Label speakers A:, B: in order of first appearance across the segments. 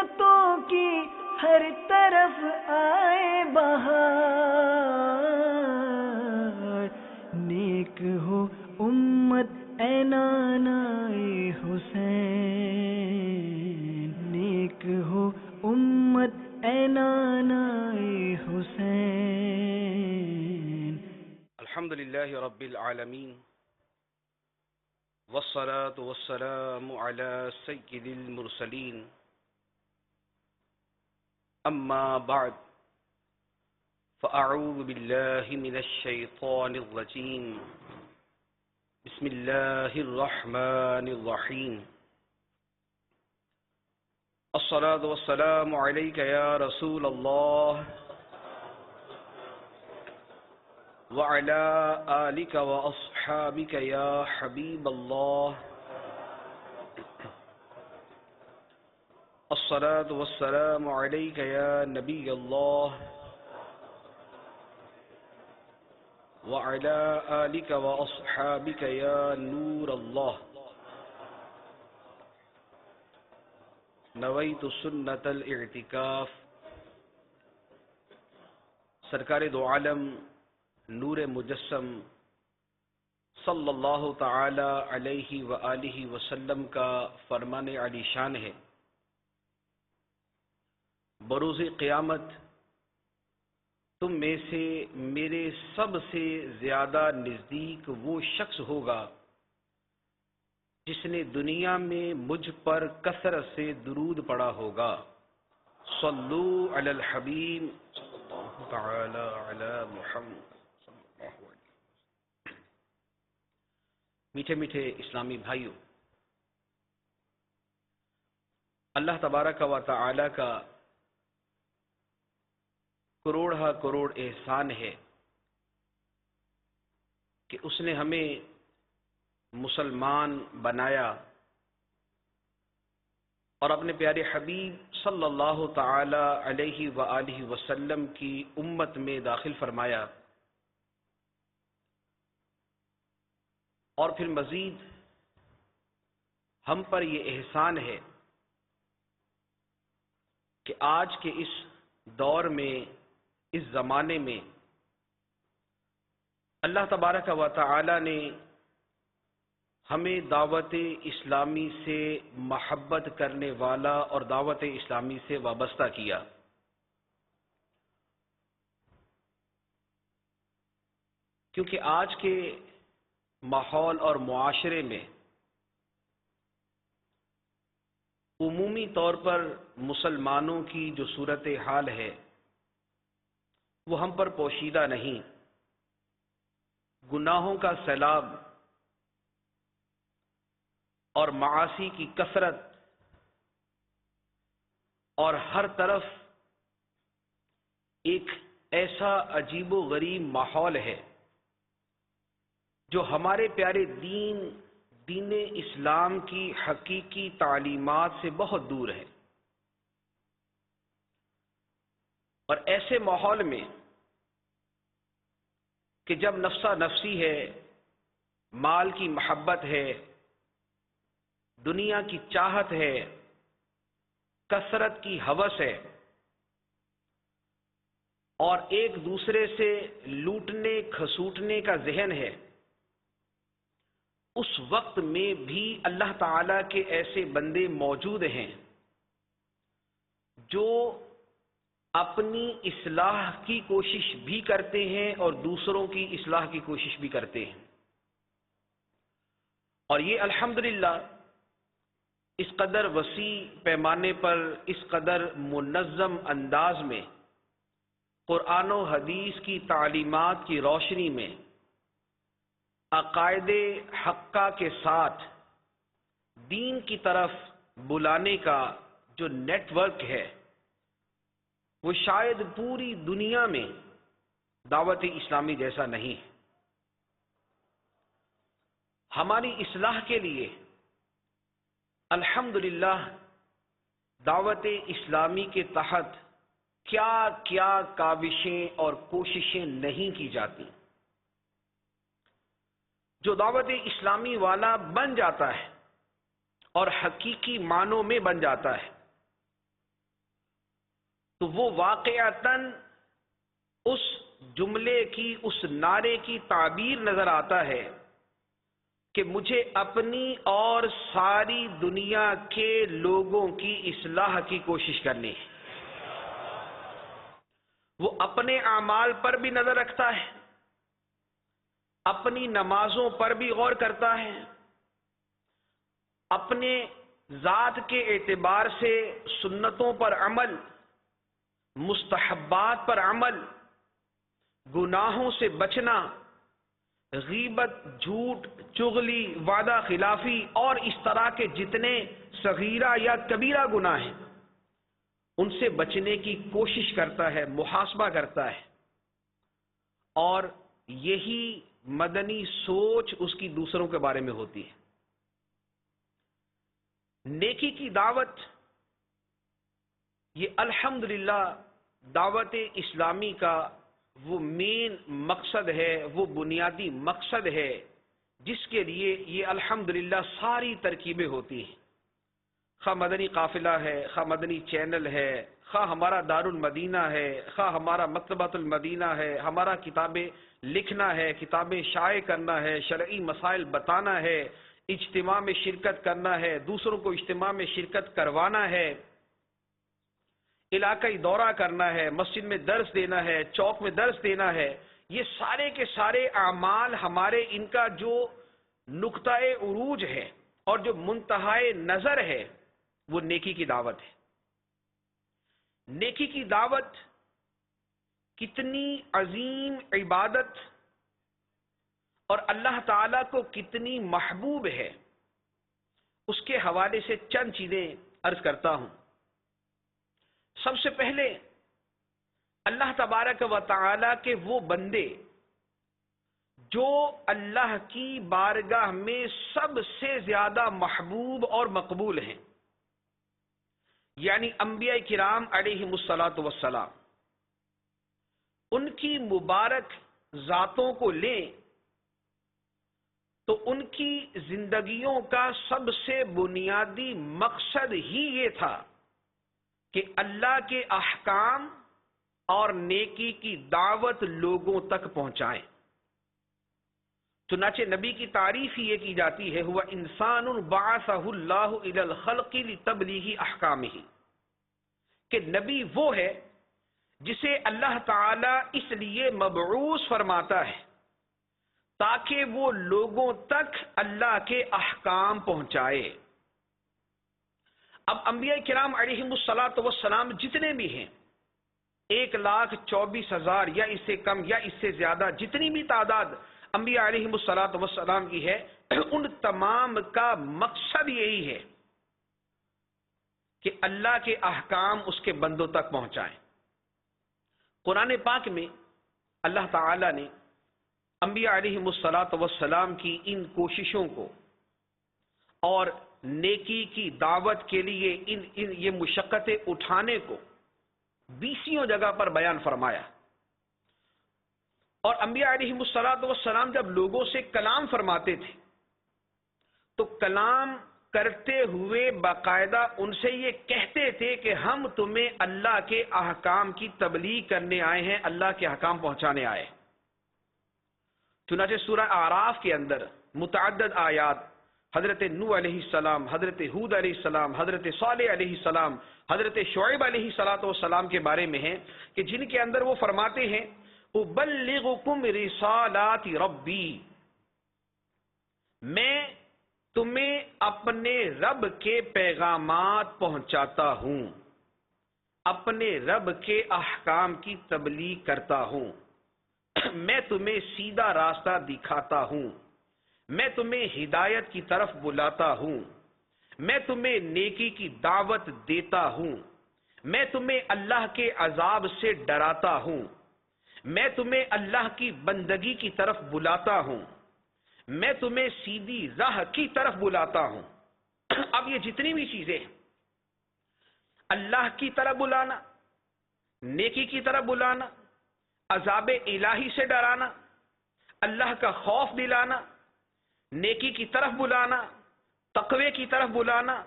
A: نعمتوں کی ہر طرف آئے بہار، نیک ہو امت اے نانا حسین، نیک ہو امت اے نانا حسین۔
B: الحمد للہ رب العالمین والصلاة والسلام على سید المرسلین، اما بعد فاعوذ باللہ من الشیطان الرجیم، بسم اللہ الرحمن الرحیم۔ الصلاة والسلام علیک یا رسول اللہ وعلى آلك وأصحابك يا حبيب الله، الصلاة والسلام عليك يا نبي الله وعلى آلك وأصحابك يا نور الله، نويت سنة الاعتكاف۔ سرکار دو عالم نور مجسم صلی اللہ تعالی علیہ وآلہ وسلم کا فرمان علی شان ہے، بروز قیامت تم میں سے میرے سب سے زیادہ نزدیک وہ شخص ہوگا جس نے دنیا میں مجھ پر کثرت سے درود پڑھا ہوگا۔ صلو علی الحبیب صلی اللہ تعالی علی محمد۔ میٹھے میٹھے اسلامی بھائیوں، اللہ تبارک و تعالی کا کروڑہ کروڑ احسان ہے کہ اس نے ہمیں مسلمان بنایا اور اپنے پیارے حبیب صلی اللہ تعالی علیہ وآلہ وسلم کی امت میں داخل فرمایا، اور پھر مزید ہم پر یہ احسان ہے کہ آج کے اس دور میں، اس زمانے میں اللہ تبارک و تعالی نے ہمیں دعوت اسلامی سے محبت کرنے والا اور دعوت اسلامی سے وابستہ کیا۔ کیونکہ آج کے ماحول اور معاشرے میں عمومی طور پر مسلمانوں کی جو صورت حال ہے وہ ہم پر پوشیدہ نہیں۔ گناہوں کا سیلاب اور معاصی کی کثرت اور ہر طرف ایک ایسا عجیب و غریب ماحول ہے جو ہمارے پیارے دین اسلام کی حقیقی تعلیمات سے بہت دور ہے۔ اور ایسے ماحول میں کہ جب نفسا نفسی ہے، مال کی محبت ہے، دنیا کی چاہت ہے، کثرت کی ہوس ہے، اور ایک دوسرے سے لوٹنے کھسوٹنے کا ذہن ہے، اس وقت میں بھی اللہ تعالی کے ایسے بندے موجود ہیں جو اپنی اصلاح کی کوشش بھی کرتے ہیں اور دوسروں کی اصلاح کی کوشش بھی کرتے ہیں۔ اور یہ الحمدللہ اس قدر وسیع پیمانے پر، اس قدر منظم انداز میں قرآن و حدیث کی تعلیمات کی روشنی میں عقائد حقہ کے ساتھ دین کی طرف بلانے کا جو نیٹ ورک ہے وہ شاید پوری دنیا میں دعوت اسلامی جیسا نہیں ہے۔ ہماری اصلاح کے لیے الحمدللہ دعوت اسلامی کے تحت کیا کیا کاوشیں اور کوششیں نہیں کی جاتی۔ جو دعوت اسلامی والا بن جاتا ہے اور حقیقی معنوں میں بن جاتا ہے تو وہ واقعتاً اس جملے کی، اس نعرے کی تعبیر نظر آتا ہے کہ مجھے اپنی اور ساری دنیا کے لوگوں کی اصلاح کی کوشش کرنی ہے۔ وہ اپنے اعمال پر بھی نظر رکھتا ہے، اپنی نمازوں پر بھی غور کرتا ہے، اپنے ذات کے اعتبار سے سنتوں پر عمل، مستحبات پر عمل، گناہوں سے بچنا، غیبت، جھوٹ، چغلی، وعدہ خلافی اور اس طرح کے جتنے صغیرہ یا کبیرہ گناہ ہیں ان سے بچنے کی کوشش کرتا ہے، محاسبہ کرتا ہے، اور یہی مدنی سوچ اس کی دوسروں کے بارے میں ہوتی ہے۔ نیکی کی دعوت، یہ الحمدللہ دعوت اسلامی کا وہ مین مقصد ہے، وہ بنیادی مقصد ہے جس کے لیے یہ الحمدللہ ساری ترکیبیں ہوتی ہیں، خواہ مدنی قافلہ ہے، خواہ مدنی چینل ہے، خواہ ہمارا دار المدینہ ہے، خواہ ہمارا مکتبۃ المدینہ ہے، ہمارا کتابیں لکھنا ہے، کتابیں شائع کرنا ہے، شرعی مسائل بتانا ہے، اجتماع میں شرکت کرنا ہے، دوسروں کو اجتماع میں شرکت کروانا ہے، علاقائی دورہ کرنا ہے، مسجد میں درس دینا ہے، چوک میں درس دینا ہے، یہ سارے کے سارے اعمال ہمارے ان کا جو نقطہ عروج ہے اور جو منتہائے نظر ہے وہ نیکی کی دعوت ہے۔ نیکی کی دعوت کتنی عظیم عبادت اور اللہ تعالیٰ کو کتنی محبوب ہے، اس کے حوالے سے چند چیزیں عرض کرتا ہوں۔ سب سے پہلے اللہ تبارک و تعالی کے وہ بندے جو اللہ کی بارگاہ میں سب سے زیادہ محبوب اور مقبول ہیں، یعنی انبیاء کرام علیہم الصلاۃ والسلام، ان کی مبارک ذاتوں کو لیں تو ان کی زندگیوں کا سب سے بنیادی مقصد ہی یہ تھا کہ اللہ کے احکام اور نیکی کی دعوت لوگوں تک پہنچائیں۔ چنانچہ نبی کی تعریف ہی یہ کی جاتی ہے، ہوا انسان بعثہ اللہ الی الخلق لتبلیغ احکامہ، کہ نبی وہ ہے جسے اللہ تعالی اس لیے مبعوث فرماتا ہے تاکہ وہ لوگوں تک اللہ کے احکام پہنچائے۔ اب انبیاء کرام علیہم الصلاۃ والسلام جتنے بھی ہیں، 1,24,000 یا اس سے کم یا اس سے زیادہ جتنی بھی تعداد انبیاء علیہم الصلاۃ والسلام کی ہے، ان تمام کا مقصد یہی ہے کہ اللہ کے احکام اس کے بندوں تک پہنچائیں۔ قرآن پاک میں اللہ تعالی نے انبیاء علیہم الصلاۃ والسلام کی ان کوششوں کو اور نیکی کی دعوت کے لیے یہ مشقتیں اٹھانے کو 20 جگہ پر بیان فرمایا، اور انبیاء علیہم الصلاۃ والسلام جب لوگوں سے کلام فرماتے تھے تو کلام کرتے ہوئے باقاعدہ ان سے یہ کہتے تھے کہ ہم تمہیں اللہ کے احکام کی تبلیغ کرنے آئے ہیں، اللہ کے احکام پہنچانے آئے۔ چنانچہ سورہ اعراف کے اندر متعدد آیات حضرت نوح علیہ السلام، حضرت ہود علیہ السلام، حضرت صالح علیہ السلام، حضرت شعیب علیہ السلام کے بارے میں ہیں کہ جن کے اندر وہ فرماتے ہیں ابلغکم رسالات ربی، میں تمہیں اپنے رب کے پیغامات پہنچاتا ہوں، اپنے رب کے احکام کی تبلیغ کرتا ہوں، میں تمہیں سیدھا راستہ دکھاتا ہوں، میں تمہیں ہدایت کی طرف بلاتا ہوں، میں تمہیں نیکی کی دعوت دیتا ہوں، میں تمہیں اللہ کے عذاب سے ڈراتا ہوں، میں تمہیں اللہ کی بندگی کی طرف بلاتا ہوں، میں تمہیں سیدھی راہ کی طرف بلاتا ہوں۔ اب یہ جتنی بھی چیزیں ہیں، اللہ کی طرف بلانا، نیکی کی طرف بلانا، عذاب الہی سے ڈرانا، اللہ کا خوف دلانا، نیکی کی طرف بلانا، تقوی کی طرف بلانا،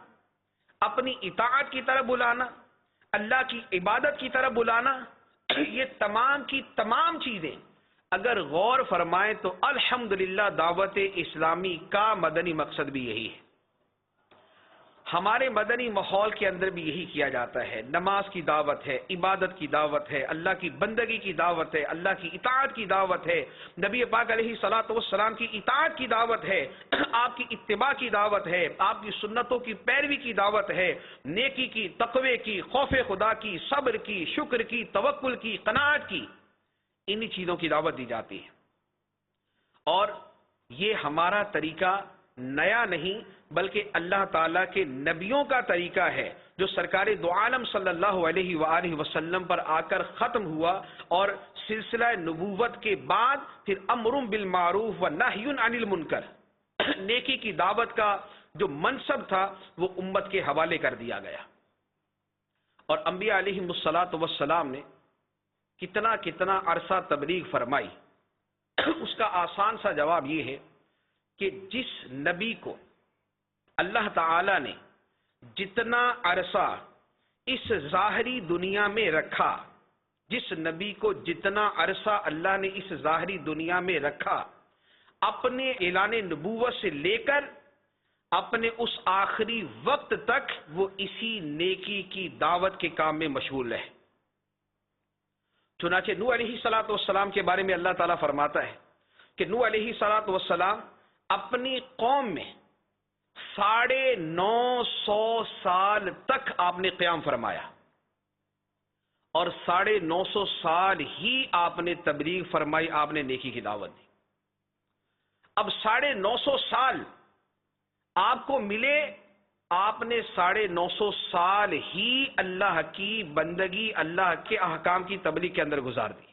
B: اپنی اطاعت کی طرف بلانا، اللہ کی عبادت کی طرف بلانا، یہ تمام کی تمام چیزیں اگر غور فرمائیں تو الحمدللہ دعوت اسلامی کا مدنی مقصد بھی یہی ہے۔ ہمارے مدنی ماحول کے اندر بھی یہی کیا جاتا ہے۔ نماز کی دعوت ہے، عبادت کی دعوت ہے، اللہ کی بندگی کی دعوت ہے، اللہ کی اطاعت کی دعوت ہے، نبی پاک علیہ الصلوۃ والسلام کی اطاعت کی دعوت ہے، آپ کی اتباع کی دعوت ہے، آپ کی سنتوں کی پیروی کی دعوت ہے، نیکی کی، تقوی کی، خوف خدا کی، صبر کی، شکر کی، توکل کی، قناعت کی، انہی چیزوں کی دعوت دی جاتی ہے۔ اور یہ ہمارا طریقہ نیا نہیں بلکہ اللہ تعالیٰ کے نبیوں کا طریقہ ہے، جو سرکار دو عالم صلی اللہ علیہ وآلہ وسلم پر آ کر ختم ہوا، اور سلسلہ نبوت کے بعد پھر امر بالمعروف و نہی عن المنکر، نیکی کی دعوت کا جو منصب تھا وہ امت کے حوالے کر دیا گیا۔ اور انبیاء علیہ الصلوۃ والسلام نے کتنا کتنا عرصہ تبلیغ فرمائی۔ اس کا آسان سا جواب یہ ہے کہ جس نبی کو اللہ تعالی نے جتنا عرصہ اس ظاہری دنیا میں رکھا، جس نبی کو جتنا عرصہ اللہ نے اس ظاہری دنیا میں رکھا، اپنے اعلان نبوت سے لے کر اپنے اس آخری وقت تک وہ اسی نیکی کی دعوت کے کام میں مشغول رہے۔ چنانچہ نوح علیہ السلام کے بارے میں اللہ تعالیٰ فرماتا ہے کہ نوح علیہ السلام اپنی قوم میں 950 سال تک آپ نے قیام فرمایا، اور 950 سال ہی آپ نے تبلیغ فرمائی، آپ نے نیکی کی دعوت دی۔ اب 950 سال آپ کو ملے، آپ نے 950 سال ہی اللہ کی بندگی، اللہ کے احکام کی تبلیغ کے اندر گزار دی۔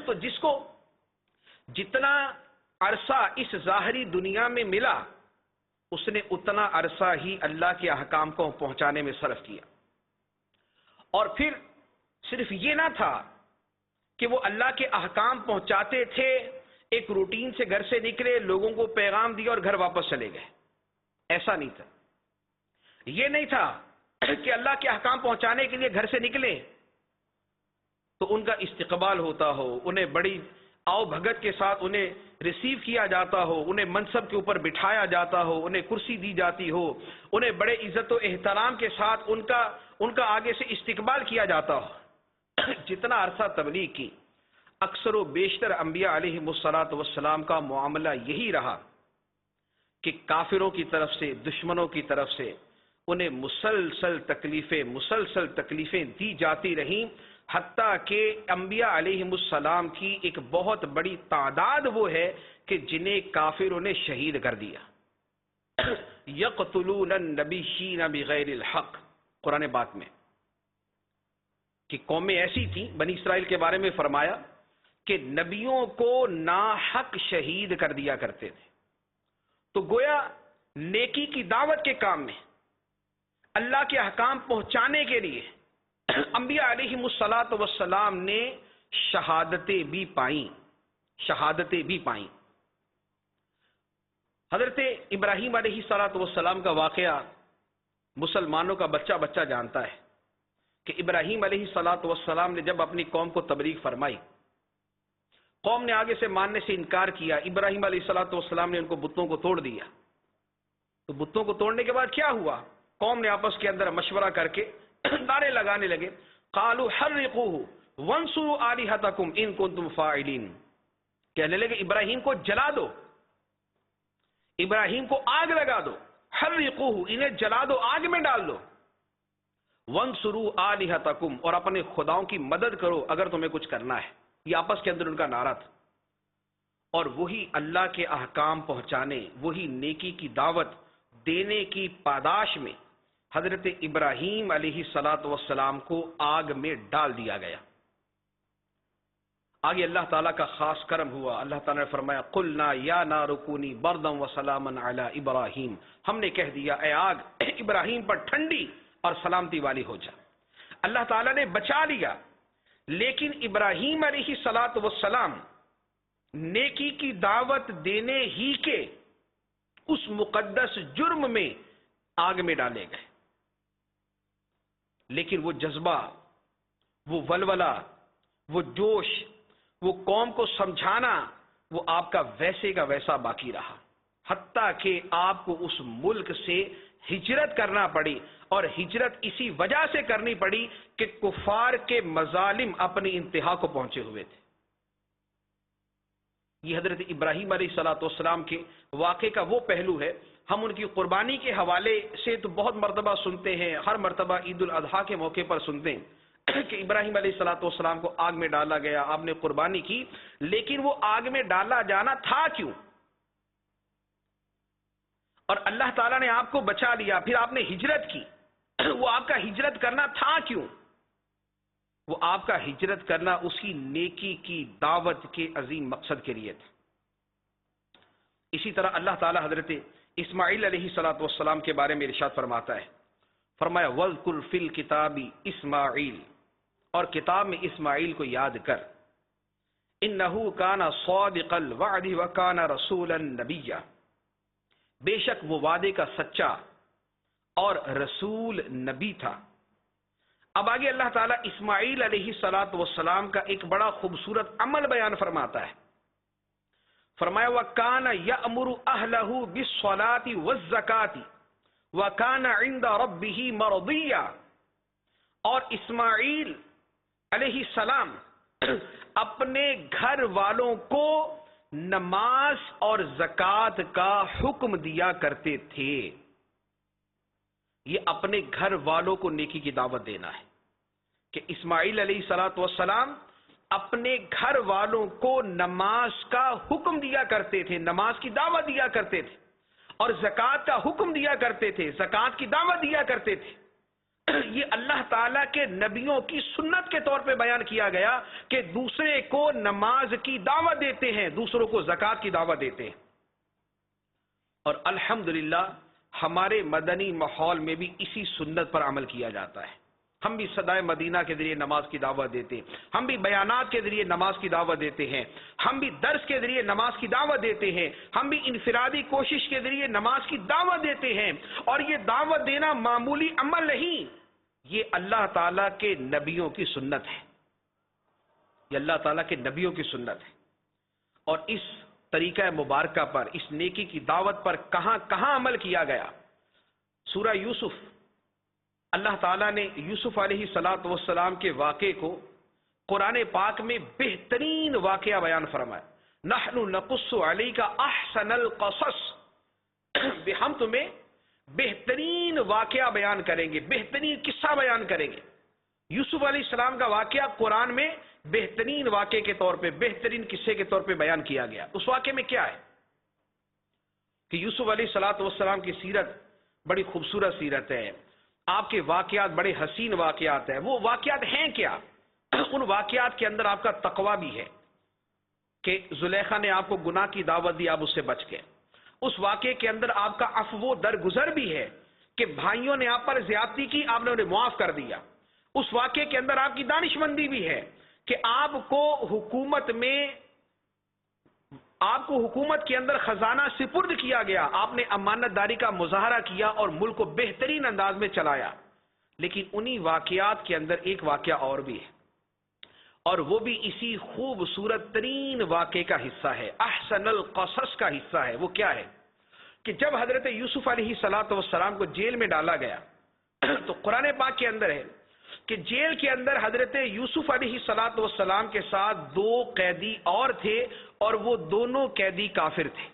B: تو جس کو جتنا عرصہ اس ظاہری دنیا میں ملا، اس نے اتنا عرصہ ہی اللہ کے احکام کو پہنچانے میں صرف کیا۔ اور پھر صرف یہ نہ تھا کہ وہ اللہ کے احکام پہنچاتے تھے، ایک روٹین سے گھر سے نکلے، لوگوں کو پیغام دیا اور گھر واپس چلے گئے، ایسا نہیں تھا۔ یہ نہیں تھا کہ اللہ کے احکام پہنچانے کے لیے گھر سے نکلے تو ان کا استقبال ہوتا ہو، انہیں بڑی آؤ بھگت کے ساتھ انہیں ریسیو کیا جاتا ہو، انہیں منصب کے اوپر بٹھایا جاتا ہو، انہیں کرسی دی جاتی ہو، انہیں بڑے عزت و احترام کے ساتھ ان کا آگے سے استقبال کیا جاتا ہو۔ جتنا عرصہ تبلیغ کی، اکثر و بیشتر انبیاء علیہ الصلوۃ والسلام کا معاملہ یہی رہا کہ کافروں کی طرف سے، دشمنوں کی طرف سے انہیں مسلسل تکلیفیں دی جاتی رہیں، حتیٰ کہ انبیاء علیہ السلام کی ایک بہت بڑی تعداد وہ ہے کہ جنہیں کافروں نے شہید کر دیا۔ یقتلون النبیین بغیر الحق، قرآن پاک میں کہ قومیں ایسی تھیں، بنی اسرائیل کے بارے میں فرمایا کہ نبیوں کو ناحق شہید کر دیا کرتے تھے۔ تو گویا نیکی کی دعوت کے کام میں، اللہ کے احکام پہنچانے کے لیے انبیاء علیہ الصلوۃ والسلام نے شہادتیں بھی پائیں۔ حضرت ابراہیم علیہ الصلوۃ والسلام کا واقعہ مسلمانوں کا بچہ جانتا ہے کہ ابراہیم علیہ الصلوۃ والسلام نے جب اپنی قوم کو تبلیغ فرمائی، قوم نے آگے سے ماننے سے انکار کیا، ابراہیم علیہ الصلوۃ والسلام نے ان کو بتوں کو توڑ دیا۔ تو بتوں کو توڑنے کے بعد کیا ہوا؟ قوم نے آپس کے اندر مشورہ کر کے نعرے لگانے لگے، قالوا حرقوه وانصروا آلهتكم ان كنتم فاعلین، کہنے لگے ابراہیم کو جلا دو، ابراہیم کو آگ لگا دو، حرقوه انہیں جلا دو، آگ میں ڈال دو، وانصروا آلهتكم اور اپنے خداؤں کی مدد کرو اگر تمہیں کچھ کرنا ہے۔ یہ آپس کے اندر ان کا نعرہ تھا۔ اور وہی اللہ کے احکام پہنچانے، وہی نیکی کی دعوت دینے کی پاداش میں حضرت ابراہیم علیہ الصلوۃ والسلام کو آگ میں ڈال دیا گیا۔ آگے اللہ تعالیٰ کا خاص کرم ہوا، اللہ تعالیٰ نے فرمایا قلنا یا نار کونی بردا وسلاما علی ابراہیم، ہم نے کہہ دیا اے آگ ابراہیم پر ٹھنڈی اور سلامتی والی ہو جا۔ اللہ تعالیٰ نے بچا لیا، لیکن ابراہیم علیہ الصلوۃ والسلام نیکی کی دعوت دینے ہی کے اس مقدس جرم میں آگ میں ڈالے گئے۔ لیکن وہ جذبہ، وہ ولولہ، وہ جوش، وہ قوم کو سمجھانا، وہ آپ کا ویسے کا ویسا باقی رہا، حتیٰ کہ آپ کو اس ملک سے ہجرت کرنا پڑی، اور ہجرت اسی وجہ سے کرنی پڑی کہ کفار کے مظالم اپنی انتہا کو پہنچے ہوئے تھے۔ یہ حضرت ابراہیم علیہ السلام کے واقعے کا وہ پہلو ہے۔ ہم ان کی قربانی کے حوالے سے تو بہت مرتبہ سنتے ہیں، ہر مرتبہ عید الاضحیٰ کے موقع پر سنتے ہیں کہ ابراہیم علیہ السلام کو آگ میں ڈالا گیا، آپ نے قربانی کی، لیکن وہ آگ میں ڈالا جانا تھا کیوں؟ اور اللہ تعالیٰ نے آپ کو بچا لیا، پھر آپ نے ہجرت کی، وہ آپ کا ہجرت کرنا تھا کیوں؟ وہ آپ کا ہجرت کرنا اسی نیکی کی دعوت کے عظیم مقصد کے لیے تھا۔ اسی طرح اللہ تعالیٰ حضرت اسماعیل علیہ السلام کے بارے میں ارشاد فرماتا ہے، فرمایا وَاذْكُرْ فِي الْكِتَابِ اسماعیل، اور کتاب میں اسماعیل کو یاد کر، إِنَّهُ كَانَ صَادِقَ الْوَعْدِ وَكَانَ رَسُولًا نَبِيًّا، بے شک وہ وعدے کا سچا اور رسول نبی تھا۔ اب آگے اللہ تعالیٰ اسماعیل علیہ السلام کا ایک بڑا خوبصورت عمل بیان فرماتا ہے، فرمایا وَكَانَ يَأْمُرُ أَهْلَهُ بِالصَّلَاةِ وَالزَّكَاةِ وَكَانَ عِنْدَ رَبِّهِ مَرْضِيًّا، اور اسماعیل علیہ السلام اپنے گھر والوں کو نماز اور زکوٰۃ کا حکم دیا کرتے تھے۔ یہ اپنے گھر والوں کو نیکی کی دعوت دینا ہے کہ اسماعیل علیہ السلام اپنے گھر والوں کو نماز کا حکم دیا کرتے تھے، نماز کی دعوت دیا کرتے تھے، اور زکوٰۃ کا حکم دیا کرتے تھے، زکوٰۃ کی دعوت دیا کرتے تھے۔ یہ اللہ تعالیٰ کے نبیوں کی سنت کے طور پہ بیان کیا گیا کہ دوسرے کو نماز کی دعوت دیتے ہیں، دوسروں کو زکوٰۃ کی دعوت دیتے ہیں۔ اور الحمدللہ ہمارے مدنی ماحول میں بھی اسی سنت پر عمل کیا جاتا ہے۔ ہم بھی صدائے مدینہ کے ذریعے نماز کی دعوت دیتے ہیں، ہم بھی بیانات کے ذریعے نماز کی دعوت دیتے ہیں، ہم بھی درس کے ذریعے نماز کی دعوت دیتے ہیں، ہم بھی انفرادی کوشش کے ذریعے نماز کی دعوت دیتے ہیں۔ اور یہ دعوت دینا معمولی عمل نہیں، یہ اللہ تعالیٰ کے نبیوں کی سنت ہے، یہ اللہ تعالیٰ کے نبیوں کی سنت ہے۔ اور اس طریقہ مبارکہ پر، اس نیکی کی دعوت پر کہاں کہاں عمل کیا گیا؟ سورہ یوسف، اللہ تعالیٰ نے یوسف علیہ السلام کے واقعے کو قرآن پاک میں بہترین واقعہ بیان فرمایا، نحن نقص علیک احسن القصص، ہم تمہیں بہترین واقعہ بیان کریں گے، بہترین قصہ بیان کریں گے۔ یوسف علیہ السلام کا واقعہ قرآن میں بہترین واقعے کے طور پہ، بہترین قصے کے طور پہ بیان کیا گیا۔ اس واقعے میں کیا ہے کہ یوسف علیہ السلام کی سیرت بڑی خوبصورت سیرت ہے، آپ کے واقعات بڑے حسین واقعات ہیں۔ وہ واقعات ہیں کیا؟ ان واقعات کے اندر آپ کا تقوی بھی ہے کہ زلیخا نے آپ کو گناہ کی دعوت دی، آپ اس سے بچ گئے۔ اس واقعے کے اندر آپ کا عفو درگزر بھی ہے کہ بھائیوں نے آپ پر زیادتی کی، آپ نے انہیں معاف کر دیا۔ اس واقعے کے اندر آپ کی دانش مندی بھی ہے کہ آپ کو حکومت کے اندر خزانہ سپرد کیا گیا، آپ نے امانت داری کا مظاہرہ کیا اور ملک کو بہترین انداز میں چلایا۔ لیکن انہی واقعات کے اندر ایک واقعہ اور بھی ہے، اور وہ بھی اسی خوبصورت ترین واقعے کا حصہ ہے، احسن القصص کا حصہ ہے۔ وہ کیا ہے کہ جب حضرت یوسف علیہ السلام کو جیل میں ڈالا گیا تو قرآن پاک کے اندر ہے کہ جیل کے اندر حضرت یوسف علیہ السلام کے ساتھ دو قیدی اور تھے، اور وہ دونوں قیدی کافر تھے۔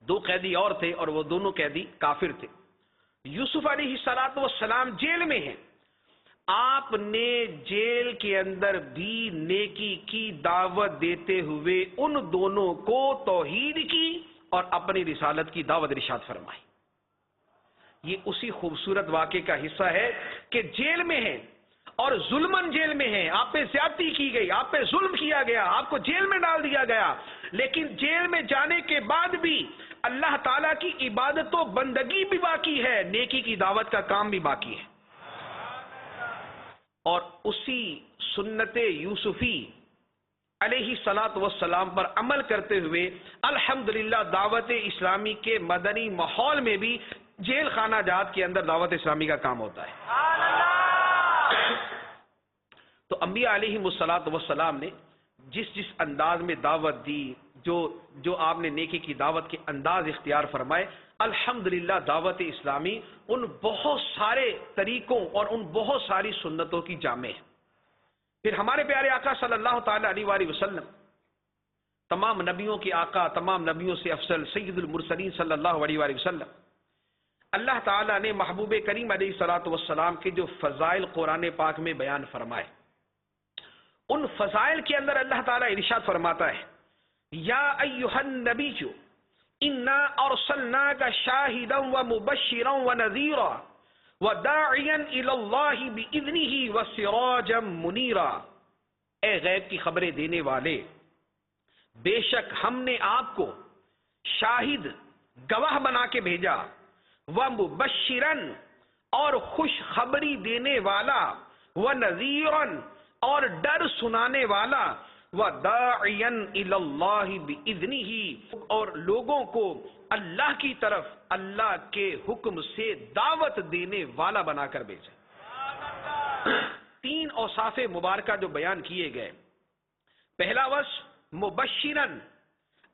B: دو قیدی اور تھے اور وہ دونوں قیدی کافر تھے۔ یوسف علیہ السلام جیل میں ہیں، آپ نے جیل کے اندر بھی نیکی کی دعوت دیتے ہوئے ان دونوں کو توحید کی اور اپنی رسالت کی دعوت ارشاد فرمائی۔ یہ اسی خوبصورت واقعے کا حصہ ہے کہ جیل میں ہیں اور ظلمن جیل میں ہیں، آپ پہ زیادتی کی گئی، آپ پہ ظلم کیا گیا، آپ کو جیل میں ڈال دیا گیا، لیکن جیل میں جانے کے بعد بھی اللہ تعالیٰ کی عبادت و بندگی بھی باقی ہے، نیکی کی دعوت کا کام بھی باقی ہے۔ اور اسی سنت یوسفی علیہ السلام پر عمل کرتے ہوئے الحمدللہ دعوت اسلامی کے مدنی ماحول میں بھی جیل خانہ جات کے اندر دعوت اسلامی کا کام ہوتا ہے۔ انبیاء علیہم الصلاۃ والسلام نے جس جس انداز میں دعوت دی، جو آپ نے نیکی کی دعوت کے انداز اختیار فرمائے، الحمدللہ دعوت اسلامی ان بہت سارے طریقوں اور ان بہت ساری سنتوں کی جامع ہے۔ پھر ہمارے پیارے آقا صلی اللہ تعالی علیہ وآلہ وسلم، تمام نبیوں کے آقا، تمام نبیوں سے افضل سید المرسلین صلی اللہ علیہ وآلہ وسلم، اللہ تعالیٰ نے محبوب کریم علیہ الصلوۃ والسلام کے جو فضائل قرآن پاک میں بیان فرمائے، ان فضائل کے اندر اللہ تعالیٰ ارشاد فرماتا ہے، یا ایھا النبی انا ارسلناک شاہدا ومبشرا ونذیرا وداعیا الی اللہ باذنہ وسراجا منیرا۔ اے غیب کی خبریں دینے والے، بے شک ہم نے آپ کو شاہد گواہ بنا کے بھیجا، ومبشرا اور خوشخبری دینے والا، ونذیرا اور ڈر سنانے والا، وَدَاعِيًا إِلَى اللَّهِ بِإِذْنِهِ اور لوگوں کو اللہ کی طرف اللہ کے حکم سے دعوت دینے والا بنا کر بھیجا۔ تین اوصاف مبارکہ جو بیان کیے گئے، پہلا وصف مبشرن،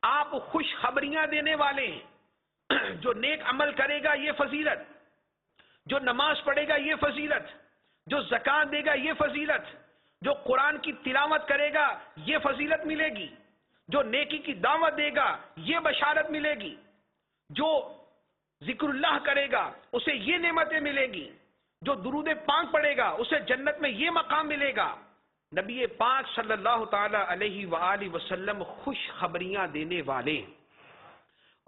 B: آپ خوشخبریاں دینے والے ہیں، جو نیک عمل کرے گا یہ فضیلت، جو نماز پڑھے گا یہ فضیلت، جو زکوٰۃ دے گا یہ فضیلت، جو قرآن کی تلاوت کرے گا یہ فضیلت ملے گی، جو نیکی کی دعوت دے گا یہ بشارت ملے گی، جو ذکر اللہ کرے گا اسے یہ نعمتیں ملے گی، جو درود پاک پڑھے گا اسے جنت میں یہ مقام ملے گا۔ نبی پاک صلی اللہ تعالی علیہ وآلہ وسلم خوشخبریاں دینے والے ہیں،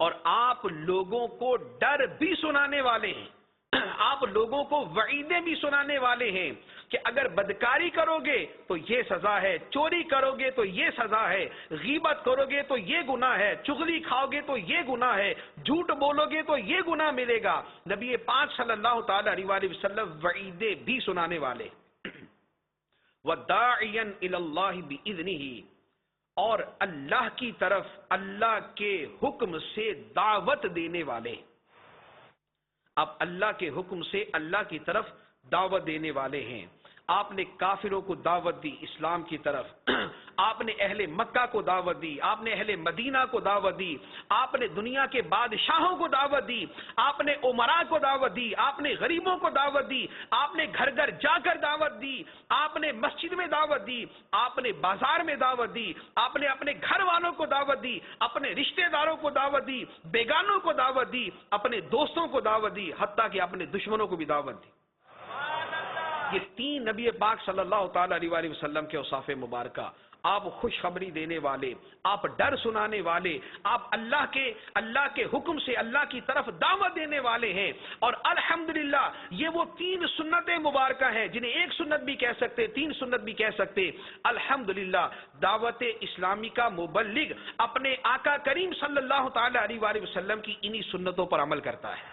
B: اور آپ لوگوں کو ڈر بھی سنانے والے ہیں، آپ لوگوں کو وعیدیں بھی سنانے والے ہیں کہ اگر بدکاری کرو گے تو یہ سزا ہے، چوری کرو گے تو یہ سزا ہے، غیبت کرو گے تو یہ گناہ ہے، چغلی کھاؤ گے تو یہ گناہ ہے، جھوٹ بولو گے تو یہ گناہ ملے گا۔ نبی پاک صلی اللہ تعالی علیہ وآلہ وسلم وعیدیں بھی سنانے والے۔ وَدَاعِيًا إِلَى اللَّهِ بِإِذْنِهِ اور اللہ کی طرف اللہ کے حکم سے دعوت دینے والے۔ اب اللہ کے حکم سے اللہ کی طرف دعوت دینے والے ہیں۔ آپ نے کافروں کو دعوت دی اسلام کی طرف، آپ نے اہل مکہ کو دعوت دی، آپ نے اہل مدینہ کو دعوت دی، آپ نے دنیا کے بادشاہوں کو دعوت دی، آپ نے عمراء کو دعوت دی، آپ نے غریبوں کو دعوت دی، آپ نے گھر گھر جا کر دعوت دی، آپ نے مسجد میں دعوت دی، آپ نے بازار میں دعوت دی، آپ نے اپنے گھر والوں کو دعوت دی، اپنے رشتہ داروں کو دعوت دی، بیگانوں کو دعوت دی، اپنے دوستوں کو دعوت دی، حتیٰ کہ اپنے دشمنوں کو بھی دعوت دی۔ یہ تین نبی پاک صلی اللہ تعالی علیہ وآلہ وسلم کے اوصاف مبارکہ۔ آپ خوشخبری دینے والے، آپ ڈر سنانے والے، آپ اللہ کے حکم سے اللہ کی طرف دعوت دینے والے ہیں، اور الحمدللہ یہ وہ تین سنتیں مبارکہ ہیں جنہیں ایک سنت بھی کہہ سکتے، تین سنت بھی کہہ سکتے۔ الحمدللہ دعوت اسلامی کا مبلغ اپنے آقا کریم صلی اللہ تعالی علیہ وآلہ وسلم کی انہی سنتوں پر عمل کرتا ہے،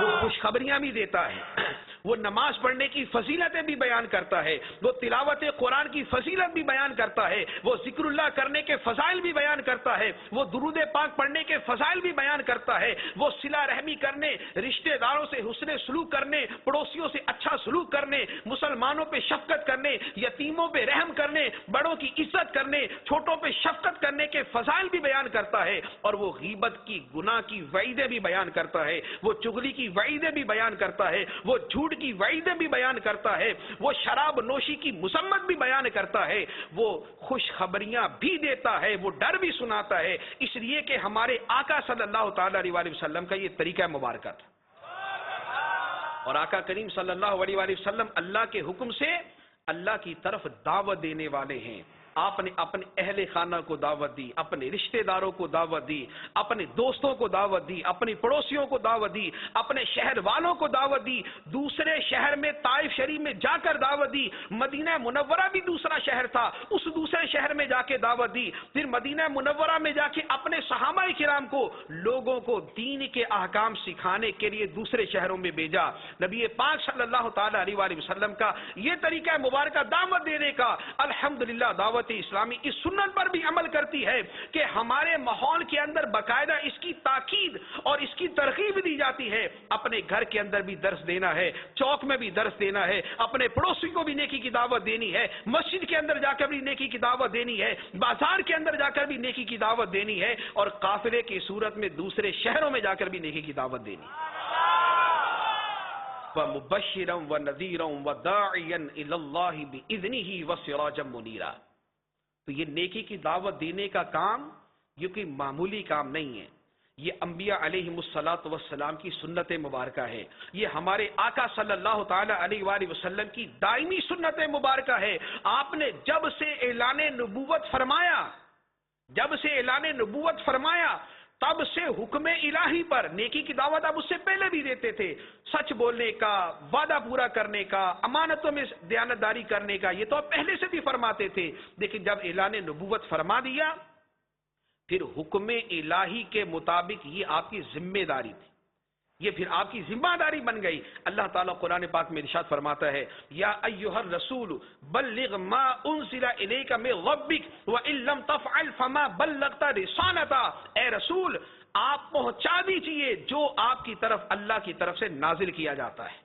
B: وہ خوشخبریاں بھی دیتا ہے، وہ نماز پڑھنے کی فضیلتیں بھی بیان کرتا ہے، وہ تلاوت قرآن کی فضیلت بھی بیان کرتا ہے، وہ ذکر اللہ کرنے کے فضائل بھی بیان کرتا ہے، وہ درود پاک پڑھنے کے فضائل بھی بیان کرتا ہے، وہ صلہ رحمی کرنے، رشتہ داروں سے حسن سلوک کرنے، پڑوسیوں سے اچھا سلوک کرنے، مسلمانوں پہ شفقت کرنے، یتیموں پہ رحم کرنے، بڑوں کی عزت کرنے، چھوٹوں پہ شفقت کرنے کے فضائل بھی بیان کرتا ہے، اور وہ غیبت کی گناہ کی وعیدیں بھی بیان کرتا ہے، وہ چغلی کی وعیدیں بھی بیان کرتا ہے، وہ جھوٹ کی وعیدیں بھی بیان کرتا ہے، وہ شراب نوشی کی مذمت بھی بیان کرتا ہے، وہ خوشخبریاں بھی دیتا ہے، وہ ڈر بھی سناتا ہے، اس لیے کہ ہمارے آقا صلی اللہ تعالی علیہ وآلہ وسلم کا یہ طریقہ مبارکہ تھا۔ اور آقا کریم صلی اللہ علیہ وآلہ وسلم اللہ کے حکم سے اللہ کی طرف دعوت دینے والے ہیں۔ آپ نے اپنے اہل خانہ کو دعوت دی، اپنے رشتہ داروں کو دعوت دی، اپنے دوستوں کو دعوت دی، اپنے پڑوسیوں کو دعوت دی، اپنے شہر والوں کو دعوت دی، دوسرے شہر میں طائف شریف میں جا کر دعوت دی، مدینہ منورہ بھی دوسرا شہر تھا، اس دوسرے شہر میں جا کے دعوت دی، پھر مدینہ منورہ میں جا کے اپنے صحابہ کرام کو لوگوں کو دین کے احکام سکھانے کے لیے دوسرے شہروں میں بھیجا۔ نبی پاک صلی اللہ تعالی علیہ وآلہ وسلم کا یہ طریقہ مبارکہ دعوت دینے کا، الحمدللہ دعوت دعوت اسلامی اس سنت پر بھی عمل کرتی ہے کہ ہمارے ماحول کے اندر باقاعدہ اس کی تاکید اور اس کی ترغیب دی جاتی ہے. اپنے گھر کے اندر بھی درس دینا ہے, چوک میں بھی درس دینا ہے, اپنے پڑوسی کو بھی نیکی کی دعوت دینی ہے, مسجد کے اندر جا کر بھی نیکی کی دعوت دینی ہے, بازار کے اندر جا کر بھی نیکی کی دعوت دینی ہے, اور قافلے کی صورت میں دوسرے شہروں میں جا کر بھی نیکی کی دعوت دینی ہے. وَمُبَشِّرًا وَنَذِيرًا وَدَاعِيًا إِلَى اللَّهِ بِإِذْنِهِ وَسِرَاجًا مُنِيرًا. تو یہ نیکی کی دعوت دینے کا کام یہ کوئی معمولی کام نہیں ہے. یہ انبیاء علیہم السلام کی سنت مبارکہ ہے. یہ ہمارے آقا صلی اللہ تعالی علیہ وآلہ وسلم کی دائمی سنت مبارکہ ہے. آپ نے جب سے اعلان نبوت فرمایا تب سے حکم الہی پر نیکی کی دعوت آپ اس سے پہلے بھی دیتے تھے. سچ بولنے کا, وعدہ پورا کرنے کا, امانتوں میں دیانتداری کرنے کا, یہ تو آپ پہلے سے بھی فرماتے تھے. لیکن جب اعلان نبوت فرما دیا پھر حکم الہی کے مطابق یہ آپ کی ذمہ داری تھی, یہ پھر آپ کی ذمہ داری بن گئی. اللہ تعالیٰ قرآن پاک میں ارشاد فرماتا ہے, یا ایھا الرسول بلغ ما انزل الیک من ربک وان لم تفعل فما بلغت رسالتہ. اے رسول آپ پہنچا دیجئے جو آپ کی طرف اللہ کی طرف سے نازل کیا جاتا ہے,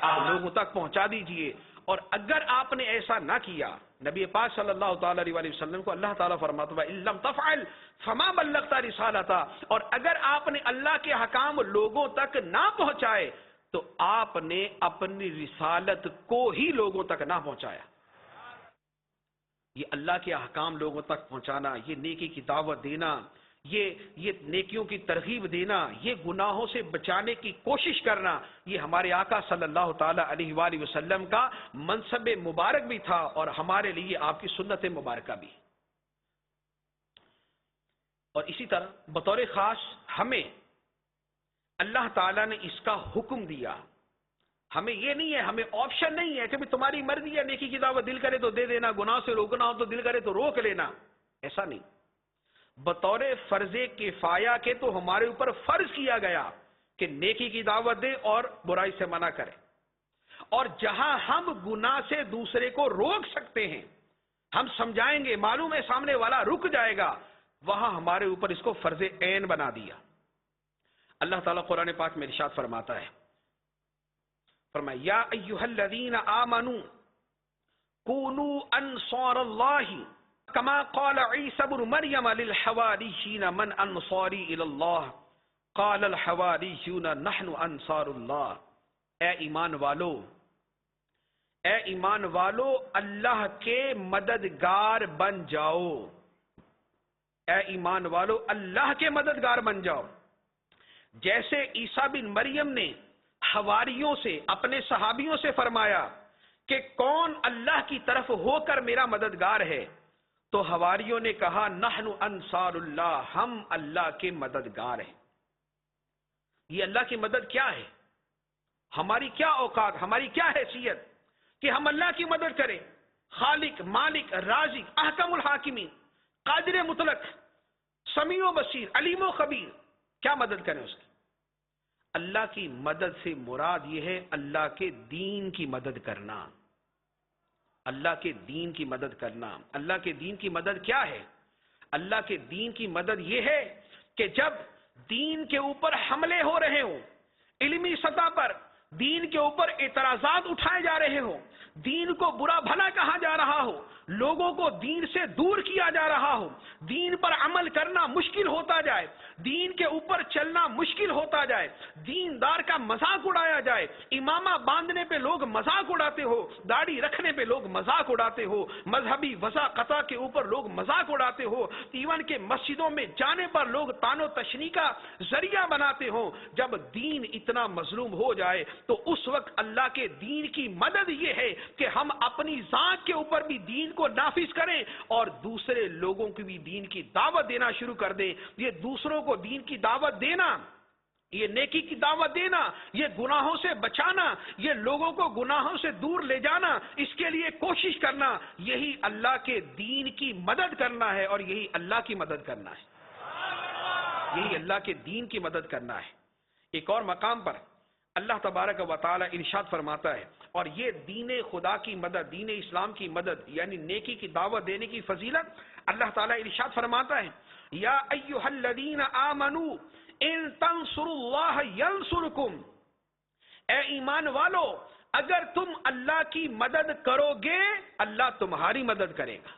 B: آپ لوگوں تک پہنچا دیجئے. اور اگر آپ نے ایسا نہ کیا, نبی پاک صلی اللہ تعالی علیہ وسلم کو اللہ تعالیٰ فرماتا ہے ان لم تفعل فما بلغت رسالتہ, اور اگر آپ نے اللہ کے حکام لوگوں تک نہ پہنچائے تو آپ نے اپنی رسالت کو ہی لوگوں تک نہ پہنچایا. یہ اللہ کے احکام لوگوں تک پہنچانا, یہ نیکی کی دعوت دینا, یہ نیکیوں کی ترغیب دینا, یہ گناہوں سے بچانے کی کوشش کرنا, یہ ہمارے آقا صلی اللہ تعالی علیہ وآلہ وسلم کا منصب مبارک بھی تھا اور ہمارے لیے آپ کی سنت مبارکہ بھی. اور اسی طرح بطور خاص ہمیں اللہ تعالیٰ نے اس کا حکم دیا. ہمیں یہ نہیں ہے, ہمیں آپشن نہیں ہے کہ تمہاری مرضی ہے, نیکی کی دعوت دل کرے تو دے دینا, گناہ سے روکنا ہو تو دل کرے تو روک لینا. ایسا نہیں. بطور فرض کفایہ کے تو ہمارے اوپر فرض کیا گیا کہ نیکی کی دعوت دے اور برائی سے منع کرے. اور جہاں ہم گناہ سے دوسرے کو روک سکتے ہیں, ہم سمجھائیں گے, معلوم ہے سامنے والا رک جائے گا, وہاں ہمارے اوپر اس کو فرض عین بنا دیا. اللہ تعالیٰ قرآن پاک میں ارشاد فرماتا ہے, فرمایا یا ایھا الذین آمنوا کونوا انصار اللہ کما قال عیسی ابن مریم للحواریین من انصاری الی اللہ قال الحواریون نحن انصار اللہ. اے ایمان والو اللہ کے مددگار بن جاؤ. اے ایمان والو اللہ کے مددگار بن جاؤ. جیسے عیسیٰ بن مریم نے حواریوں سے, اپنے صحابیوں سے فرمایا کہ کون اللہ کی طرف ہو کر میرا مددگار ہے, تو حواریوں نے کہا نحن انصار اللہ, ہم اللہ کے مددگار ہیں. یہ اللہ کی مدد کیا ہے, ہماری کیا اوقات, ہماری کیا حیثیت کہ ہم اللہ کی مدد کریں. خالق, مالک, رازق, احکم الحاکمین, قادر مطلق, سمیع و بصیر, علیم و خبیر, کیا مدد کریں اس کی. اللہ کی مدد سے مراد یہ ہے اللہ کے دین کی مدد کرنا. اللہ کے دین کی مدد کرنا. اللہ کے دین کی مدد کیا ہے؟ اللہ کے دین کی مدد یہ ہے کہ جب دین کے اوپر حملے ہو رہے ہوں, علمی سطح پر دین کے اوپر اعتراضات اٹھائے جا رہے ہوں, دین کو برا بھلا کہا جا رہا ہو, لوگوں کو دین سے دور کیا جا رہا ہو, دین پر عمل کرنا مشکل ہوتا جائے, دین کے اوپر چلنا مشکل ہوتا جائے, دیندار کا مذاق اڑایا جائے, امامہ باندھنے پہ لوگ مذاق اڑاتے ہو, داڑھی رکھنے پہ لوگ مذاق اڑاتے ہو, مذہبی وضاقتہ کے اوپر لوگ مذاق اڑاتے ہو, ایون کہ مسجدوں میں جانے پر لوگ تان و تشنیع کا ذریعہ بناتے ہو. جب دین اتنا مظلوم ہو جائے تو اس وقت اللہ کے دین کی مدد یہ ہے کہ ہم اپنی ذات کے اوپر بھی دین کو نافذ کریں اور دوسرے لوگوں کی بھی دین کی دعوت دینا شروع کر دیں. یہ دوسروں کو دین کی دعوت دینا, یہ نیکی کی دعوت دینا, یہ گناہوں سے بچانا, یہ لوگوں کو گناہوں سے دور لے جانا, اس کے لیے کوشش کرنا, یہی اللہ کے دین کی مدد کرنا ہے اور یہی اللہ کی مدد کرنا ہے. یہی اللہ کے دین کی مدد کرنا ہے. ایک اور مقام پر اللہ تبارک و تعالی ارشاد فرماتا ہے اور یہ دین خدا کی مدد، دین اسلام کی مدد یعنی نیکی کی دعوت دینے کی فضیلت اللہ تعالیٰ ارشاد فرماتا ہے، یا ایھا الذین آمنوا ان تنصروا اللہ ینصرکم، اے ایمان والو اگر تم اللہ کی مدد کرو گے اللہ تمہاری مدد کرے گا،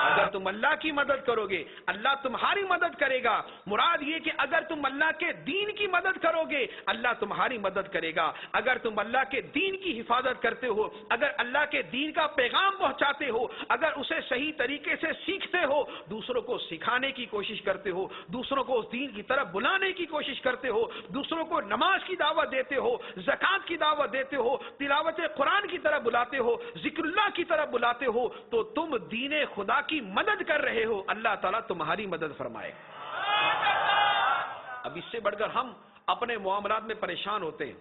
B: اگر تم اللہ کی مدد کرو گے اللہ تمہاری مدد کرے گا۔ مراد یہ کہ اگر تم اللہ کے دین کی مدد کرو گے اللہ تمہاری مدد کرے گا، اگر تم اللہ کے دین کی حفاظت کرتے ہو، اگر اللہ کے دین کا پیغام پہنچاتے ہو، اگر اسے صحیح طریقے سے سیکھتے ہو، دوسروں کو سکھانے کی کوشش کرتے ہو، دوسروں کو اس دین کی طرف بلانے کی کوشش کرتے ہو، دوسروں کو نماز کی دعوت دیتے ہو، زکوٰۃ کی دعوت دیتے ہو، تلاوت قرآن کی طرف بلاتے ہو، ذکر اللہ کی طرف بلاتے ہو، تو تم دین خدا کی مدد کر رہے ہو، اللہ تعالیٰ تمہاری مدد فرمائے۔ اب اس سے بڑھ کر ہم اپنے معاملات میں پریشان ہوتے ہیں،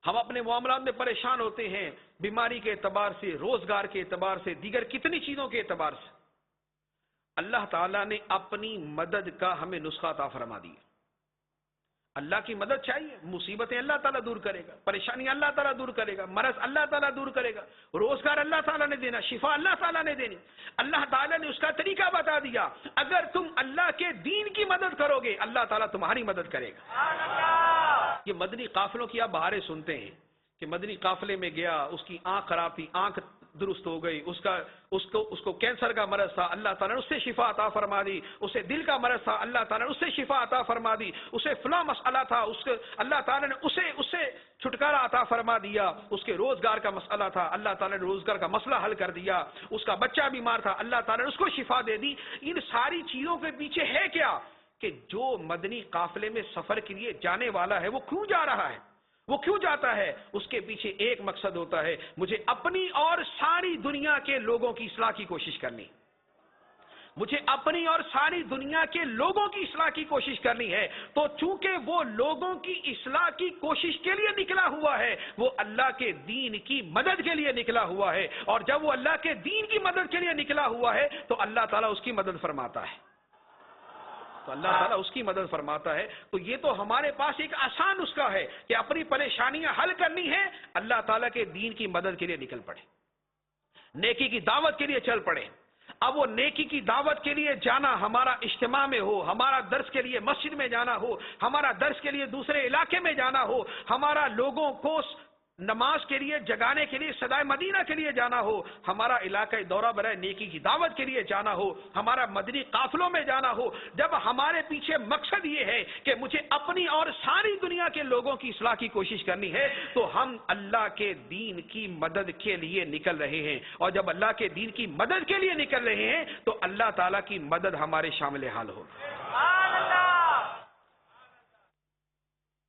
B: ہم اپنے معاملات میں پریشان ہوتے ہیں، بیماری کے اعتبار سے، روزگار کے اعتبار سے، دیگر کتنی چیزوں کے اعتبار سے۔ اللہ تعالیٰ نے اپنی مدد کا ہمیں نسخہ عطا فرما دیا۔ اللہ کی مدد چاہیے، مصیبتیں اللہ تعالیٰ دور کرے گا، پریشانیاں اللہ تعالیٰ دور کرے گا، مرض اللہ تعالیٰ دور کرے گا، روزگار اللہ تعالیٰ نے دینا، شفا اللہ تعالیٰ نے دینی، اللہ تعالیٰ نے اس کا طریقہ بتا دیا۔ اگر تم اللہ کے دین کی مدد کرو گے اللہ تعالیٰ تمہاری مدد کرے گا۔ یہ مدنی قافلوں کی آپ بہاریں سنتے ہیں کہ مدنی قافلے میں گیا، اس کی آنکھ خراب تھی، آنکھ درست ہو گئی، اس کو کینسر کا مرض تھا، اللہ تعالیٰ نے اس سے شفا عطا فرما دی، اسے دل کا مرض تھا، اللہ تعالیٰ نے اس سے شفا عطا فرما دی، اسے فلاں مسئلہ تھا، اللہ تعالیٰ نے اسے چھٹکارا عطا فرما دیا، اس کے روزگار کا مسئلہ تھا، اللہ تعالیٰ نے روزگار کا مسئلہ حل کر دیا، اس کا بچہ بیمار تھا، اللہ تعالیٰ نے اس کو شفا دے دی۔ ان ساری چیزوں کے پیچھے ہے کیا کہ جو مدنی قافلے میں سفر کے لیے جانے والا ہے وہ کیوں جا رہا ہے، وہ کیوں جاتا ہے؟ اس کے پیچھے ایک مقصد ہوتا ہے، مجھے اپنی اور ساری دنیا کے لوگوں کی اصلاح کی کوشش کرنی، مجھے اپنی اور ساری دنیا کے لوگوں کی اصلاح کی کوشش کرنی ہے۔ تو چونکہ وہ لوگوں کی اصلاح کی کوشش کے لیے نکلا ہوا ہے، وہ اللہ کے دین کی مدد کے لیے نکلا ہوا ہے، اور جب وہ اللہ کے دین کی مدد کے لیے نکلا ہوا ہے تو اللہ تعالیٰ اس کی مدد فرماتا ہے، تو اللہ تعالیٰ اس کی مدد فرماتا ہے۔ تو یہ تو ہمارے پاس ایک آسان نسخہ ہے کہ اپنی پریشانیاں حل کرنی ہے، اللہ تعالیٰ کے دین کی مدد کے لیے نکل پڑے، نیکی کی دعوت کے لیے چل پڑے۔ اب وہ نیکی کی دعوت کے لیے جانا ہمارا اجتماع میں ہو، ہمارا درس کے لیے مسجد میں جانا ہو، ہمارا درس کے لیے دوسرے علاقے میں جانا ہو، ہمارا لوگوں کو نماز کے لیے جگانے کے لیے صدائے مدینہ کے لیے جانا ہو، ہمارا علاقۂ دورہ برائے نیکی کی دعوت کے لیے جانا ہو، ہمارا مدنی قافلوں میں جانا ہو، جب ہمارے پیچھے مقصد یہ ہے کہ مجھے اپنی اور ساری دنیا کے لوگوں کی اصلاح کی کوشش کرنی ہے، تو ہم اللہ کے دین کی مدد کے لیے نکل رہے ہیں، اور جب اللہ کے دین کی مدد کے لیے نکل رہے ہیں تو اللہ تعالیٰ کی مدد ہمارے شامل حال ہو۔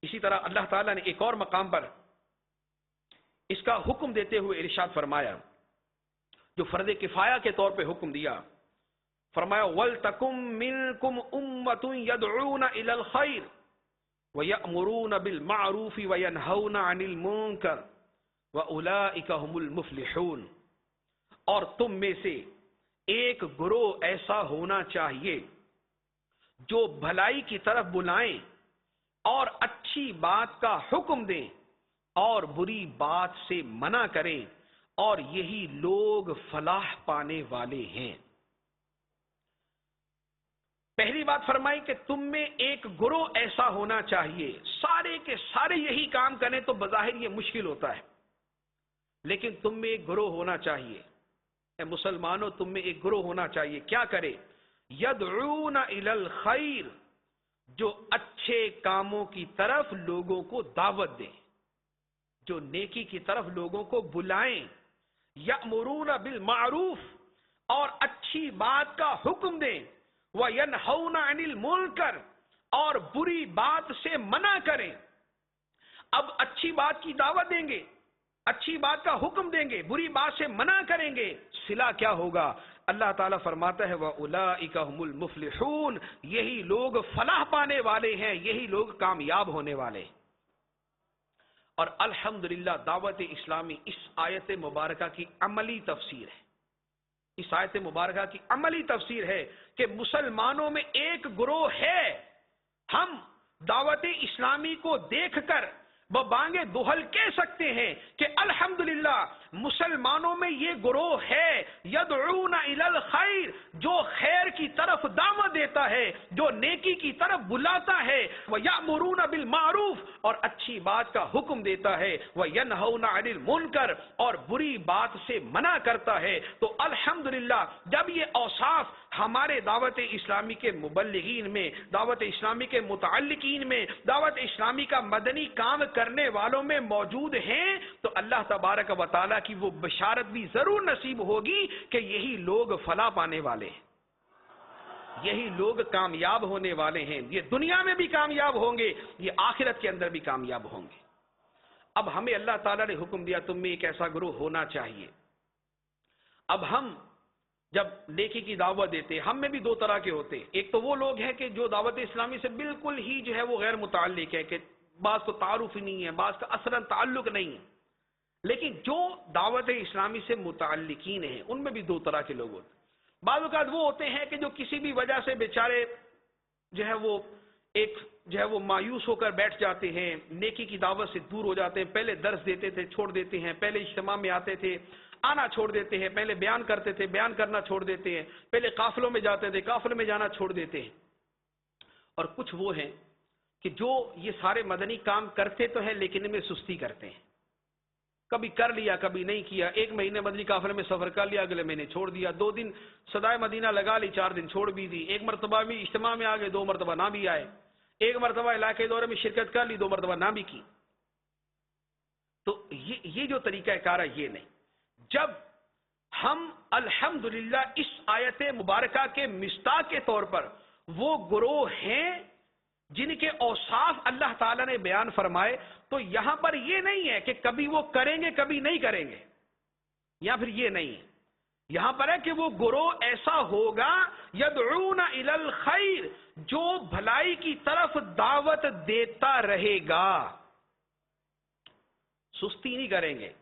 B: اسی طرح اللہ تعالیٰ نے ایک اور مقام پر اس کا حکم دیتے ہوئے ارشاد فرمایا، جو فرض کفایہ کے طور پہ حکم دیا، فرمایا وَلْتَكُمْ مِنْكُمْ أُمَّةٌ يَدْعُونَ إِلَى الْخَيْرِ وَيَأْمُرُونَ بِالْمَعْرُوفِ وَيَنْهَوْنَ عَنِ الْمُنْكَرِ وَأُولَئِكَ هُمُ الْمُفْلِحُونَ، اور تم میں سے ایک گروہ ایسا ہونا چاہیے جو بھلائی کی طرف بلائیں اور اچھی بات کا حکم دیں اور بری بات سے منع کریں، اور یہی لوگ فلاح پانے والے ہیں۔ پہلی بات فرمائی کہ تم میں ایک گروہ ایسا ہونا چاہیے، سارے کے سارے یہی کام کریں تو بظاہر یہ مشکل ہوتا ہے، لیکن تم میں ایک گروہ ہونا چاہیے، اے مسلمانوں تم میں ایک گروہ ہونا چاہیے، کیا کرے؟ یدعون الی الخیر، جو اچھے کاموں کی طرف لوگوں کو دعوت دیں، جو نیکی کی طرف لوگوں کو بلائیں، یأمرون بالمعروف، اور اچھی بات کا حکم دیں، وینہون عن المنکر، اور بری بات سے منع کریں۔ اب اچھی بات کی دعوت دیں گے، اچھی بات کا حکم دیں گے، بری بات سے منع کریں گے، صلہ کیا ہوگا؟ اللہ تعالیٰ فرماتا ہے وَأُولَئِكَ هُمُ الْمُفْلِحُونَ، یہی لوگ فلاح پانے والے ہیں، یہی لوگ کامیاب ہونے والے ہیں۔ اور الحمدللہ دعوت اسلامی اس آیت مبارکہ کی عملی تفسیر ہے، اس آیت مبارکہ کی عملی تفسیر ہے کہ مسلمانوں میں ایک گروہ ہے، ہم دعوت اسلامی کو دیکھ کر وہ بانگے دہل کہہ سکتے ہیں کہ الحمدللہ مسلمانوں میں یہ گروہ ہے یدعون الی الخیر، جو خیر کی طرف دعوت دیتا ہے، جو نیکی کی طرف بلاتا ہے، وَيَأْمُرُونَ بِالْمَعْرُوفِ اور اچھی بات کا حکم دیتا ہے، وَيَنْهَوْنَ عَنِ الْمُنْكَرِ اور بری بات سے منع کرتا ہے۔ تو الحمدللہ جب یہ اوصاف ہمارے دعوت اسلامی کے مبلغین میں، دعوت اسلامی کے متعلقین میں، دعوت اسلامی کا مدنی کام کرنے والوں میں موجود ہیں، تو اللہ تبارک و تعالیٰ کی وہ بشارت بھی ضرور نصیب ہوگی کہ یہی لوگ فلاح پانے والے ہیں، یہی لوگ کامیاب ہونے والے ہیں، یہ دنیا میں بھی کامیاب ہوں گے، یہ آخرت کے اندر بھی کامیاب ہوں گے۔ اب ہمیں اللہ تعالیٰ نے حکم دیا تم میں ایک ایسا گروہ ہونا چاہیے۔ اب ہم جب نیکی کی دعوت دیتے ہیں، ہم میں بھی دو طرح کے ہوتے ہیں۔ ایک تو وہ لوگ ہیں کہ جو دعوت اسلامی سے بالکل ہی جو ہے وہ غیر متعلق ہے، کہ بعض کو تعارف ہی نہیں ہے، بعض کا اصلاً تعلق نہیں ہے۔ لیکن جو دعوت اسلامی سے متعلقین ہیں ان میں بھی دو طرح کے لوگ ہوتے ہیں۔ بعض اوقات وہ ہوتے ہیں کہ جو کسی بھی وجہ سے بیچارے جو ہے وہ ایک جو ہے وہ مایوس ہو کر بیٹھ جاتے ہیں، نیکی کی دعوت سے دور ہو جاتے ہیں، پہلے درس دیتے تھے چھوڑ دیتے ہیں، پہلے اجتماع میں آتے تھے آنا چھوڑ دیتے ہیں، پہلے بیان کرتے تھے بیان کرنا چھوڑ دیتے ہیں، پہلے قافلوں میں جاتے تھے قافلوں میں جانا چھوڑ دیتے ہیں۔ اور کچھ وہ ہیں کہ جو یہ سارے مدنی کام کرتے تو ہیں لیکن ان میں سستی کرتے ہیں، کبھی کر لیا کبھی نہیں کیا، ایک مہینے مدنی قافلے میں سفر کر لیا اگلے مہینے چھوڑ دیا، 2 دن صدائے مدینہ لگا لی 4 دن چھوڑ بھی دی، ایک مرتبہ بھی اجتماع میں آ گئے 2 مرتبہ نہ بھی آئے، ایک مرتبہ علاقے دورے میں شرکت کر لی 2 مرتبہ نہ بھی کی۔ تو یہ جو طریقہ کار ہے یہ نہیں۔ جب ہم الحمدللہ اس آیت مبارکہ کے مصداق کے طور پر وہ گروہ ہیں جن کے اوصاف اللہ تعالیٰ نے بیان فرمائے، تو یہاں پر یہ نہیں ہے کہ کبھی وہ کریں گے کبھی نہیں کریں گے، یا پھر یہ نہیں ہے، یہاں پر ہے کہ وہ گروہ ایسا ہوگا یدعون الی الخیر، جو بھلائی کی طرف دعوت دیتا رہے گا، سستی نہیں کریں گے،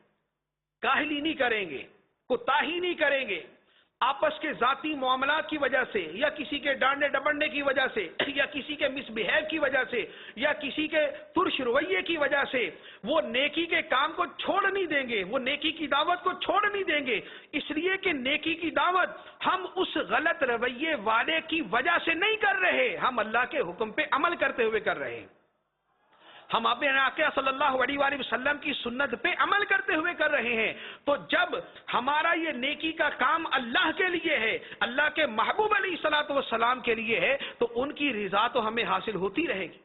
B: کاہلی نہیں کریں گے، کوتاہی نہیں کریں گے، آپس کے ذاتی معاملات کی وجہ سے یا کسی کے ڈانڈنے ڈپڑنے کی وجہ سے یا کسی کے مس بہیو کی وجہ سے یا کسی کے ترش رویے کی وجہ سے وہ نیکی کے کام کو چھوڑ نہیں دیں گے، وہ نیکی کی دعوت کو چھوڑ نہیں دیں گے، اس لیے کہ نیکی کی دعوت ہم اس غلط رویے والے کی وجہ سے نہیں کر رہے، ہم اللہ کے حکم پہ عمل کرتے ہوئے کر رہے ہیں، ہم اپنے آقا صلی اللہ علیہ وآلہ وسلم کی سنت پہ عمل کرتے ہوئے کر رہے ہیں۔ تو جب ہمارا یہ نیکی کا کام اللہ کے لیے ہے، اللہ کے محبوب علیہ الصلوۃ والسلام کے لیے ہے، تو ان کی رضا تو ہمیں حاصل ہوتی رہے گی۔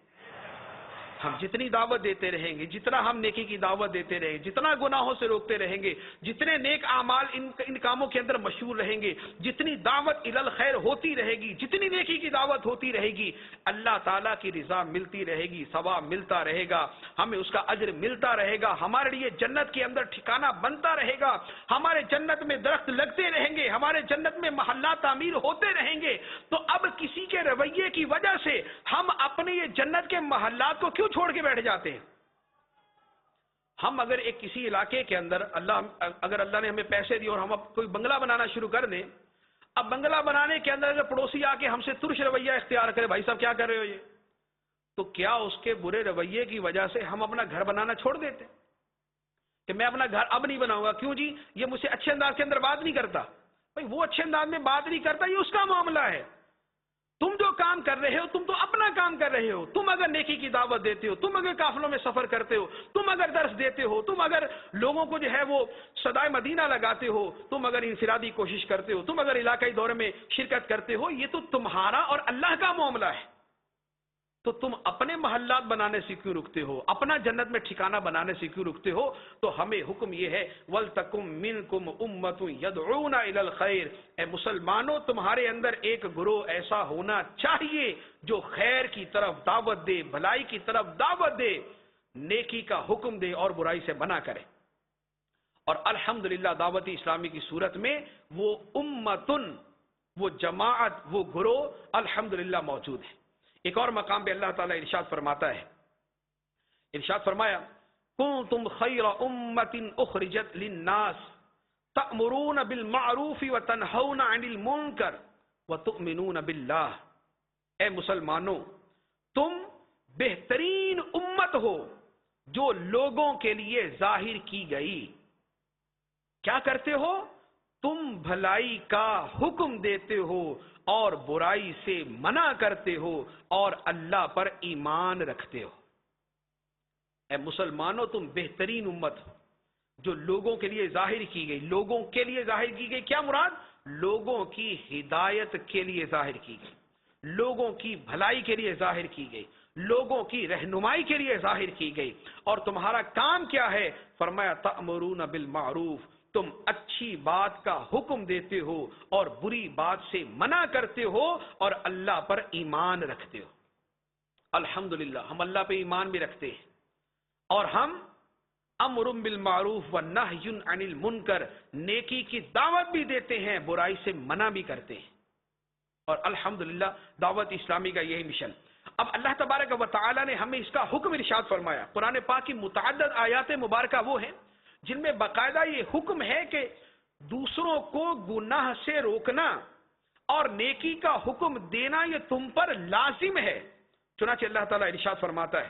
B: ہم جتنی دعوت دیتے رہیں گے، جتنا ہم نیکی کی دعوت دیتے رہیں گے، جتنا گناہوں سے روکتے رہیں گے، جتنے نیک اعمال ان کاموں کے اندر مشہور رہیں گے، جتنی دعوت الی الخیر ہوتی رہے گی، جتنی نیکی کی دعوت ہوتی رہے گی، اللہ تعالیٰ کی رضا ملتی رہے گی، ثواب ملتا رہے گا، ہمیں اس کا اجر ملتا رہے گا، ہمارے لیے جنت کے اندر ٹھکانہ بنتا رہے گا، ہمارے جنت میں درخت لگتے رہیں گے، ہمارے جنت میں محلات تعمیر ہوتے رہیں گے۔ تو اب کسی کے رویے کی وجہ سے ہم اپنے یہ جنت کے محلات کو کیوں چھوڑ کے بیٹھ جاتے ہیں؟ ہم اگر ایک کسی علاقے کے اندر اگر اللہ نے ہمیں پیسے دیے اور ہم اب کوئی بنگلہ بنانا شروع کر دیں، اب بنگلہ بنانے کے اندر اگر پڑوسی آ کے ہم سے ترش رویہ اختیار کرے، بھائی صاحب کیا کر رہے ہو یہ، تو کیا اس کے برے رویے کی وجہ سے ہم اپنا گھر بنانا چھوڑ دیتے کہ میں اپنا گھر اب نہیں بناؤں گا؟ کیوں جی؟ یہ مجھ سے اچھے انداز کے اندر بات نہیں کرتا۔ بھائی وہ اچھے انداز میں بات نہیں کرتا، یہ اس کا معاملہ ہے، تم جو کام کر رہے ہو تم تو اپنا کام کر رہے ہو، تم اگر نیکی کی دعوت دیتے ہو، تم اگر قافلوں میں سفر کرتے ہو، تم اگر درس دیتے ہو، تم اگر لوگوں کو جو ہے وہ صدائے مدینہ لگاتے ہو، تم اگر انفرادی کوشش کرتے ہو، تم اگر علاقائی دورے میں شرکت کرتے ہو، یہ تو تمہارا اور اللہ کا معاملہ ہے، تو تم اپنے محلات بنانے سے کیوں رکتے ہو، اپنا جنت میں ٹھکانہ بنانے سے کیوں رکتے ہو؟ تو ہمیں حکم یہ ہے وَلْتَكُمْ مِنْكُمْ أُمَّةٌ يَدْعُونَ إِلَى الْخَيْرِ، اے مسلمانوں تمہارے اندر ایک گروہ ایسا ہونا چاہیے جو خیر کی طرف دعوت دے، بھلائی کی طرف دعوت دے، نیکی کا حکم دے اور برائی سے منع کرے۔ اور الحمدللہ دعوت اسلامی کی صورت میں وہ امتن، وہ جماعت، وہ گروہ الحمدللہ موجود ہے۔ ایک اور مقام پہ اللہ تعالیٰ ارشاد فرماتا ہے، ارشاد فرمایا کنتم خیر امت اخرجت للناس تأمرون بالمعروف وتنہون عن المنکر وتؤمنون باللہ، اے مسلمانوں تم بہترین امت ہو جو لوگوں کے لیے ظاہر کی گئی. کیا کرتے ہو؟ تم بھلائی کا حکم دیتے ہو اور برائی سے منع کرتے ہو اور اللہ پر ایمان رکھتے ہو. اے مسلمانوں، تم بہترین امت ہو جو لوگوں کے لیے ظاہر کی گئی. لوگوں کے لیے ظاہر کی گئی، کیا مراد؟ لوگوں کی ہدایت کے لیے ظاہر کی گئی، لوگوں کی بھلائی کے لیے ظاہر کی گئی، لوگوں کی رہنمائی کے لیے ظاہر کی گئی. اور تمہارا کام کیا ہے؟ فرمایا تأمرون بالمعروف، تم اچھی بات کا حکم دیتے ہو اور بری بات سے منع کرتے ہو اور اللہ پر ایمان رکھتے ہو. الحمدللہ ہم اللہ پہ ایمان بھی رکھتے ہیں اور ہم امر بالمعروف ونہی عن المنکر، نیکی کی دعوت بھی دیتے ہیں، برائی سے منع بھی کرتے ہیں. اور الحمدللہ دعوت اسلامی کا یہی مشن. اب اللہ تبارک و تعالی نے ہمیں اس کا حکم ارشاد فرمایا. قرآن پاک کی متعدد آیات مبارکہ وہ ہیں جن میں باقاعدہ یہ حکم ہے کہ دوسروں کو گناہ سے روکنا اور نیکی کا حکم دینا یہ تم پر لازم ہے. چنانچہ اللہ تعالیٰ ارشاد فرماتا ہے،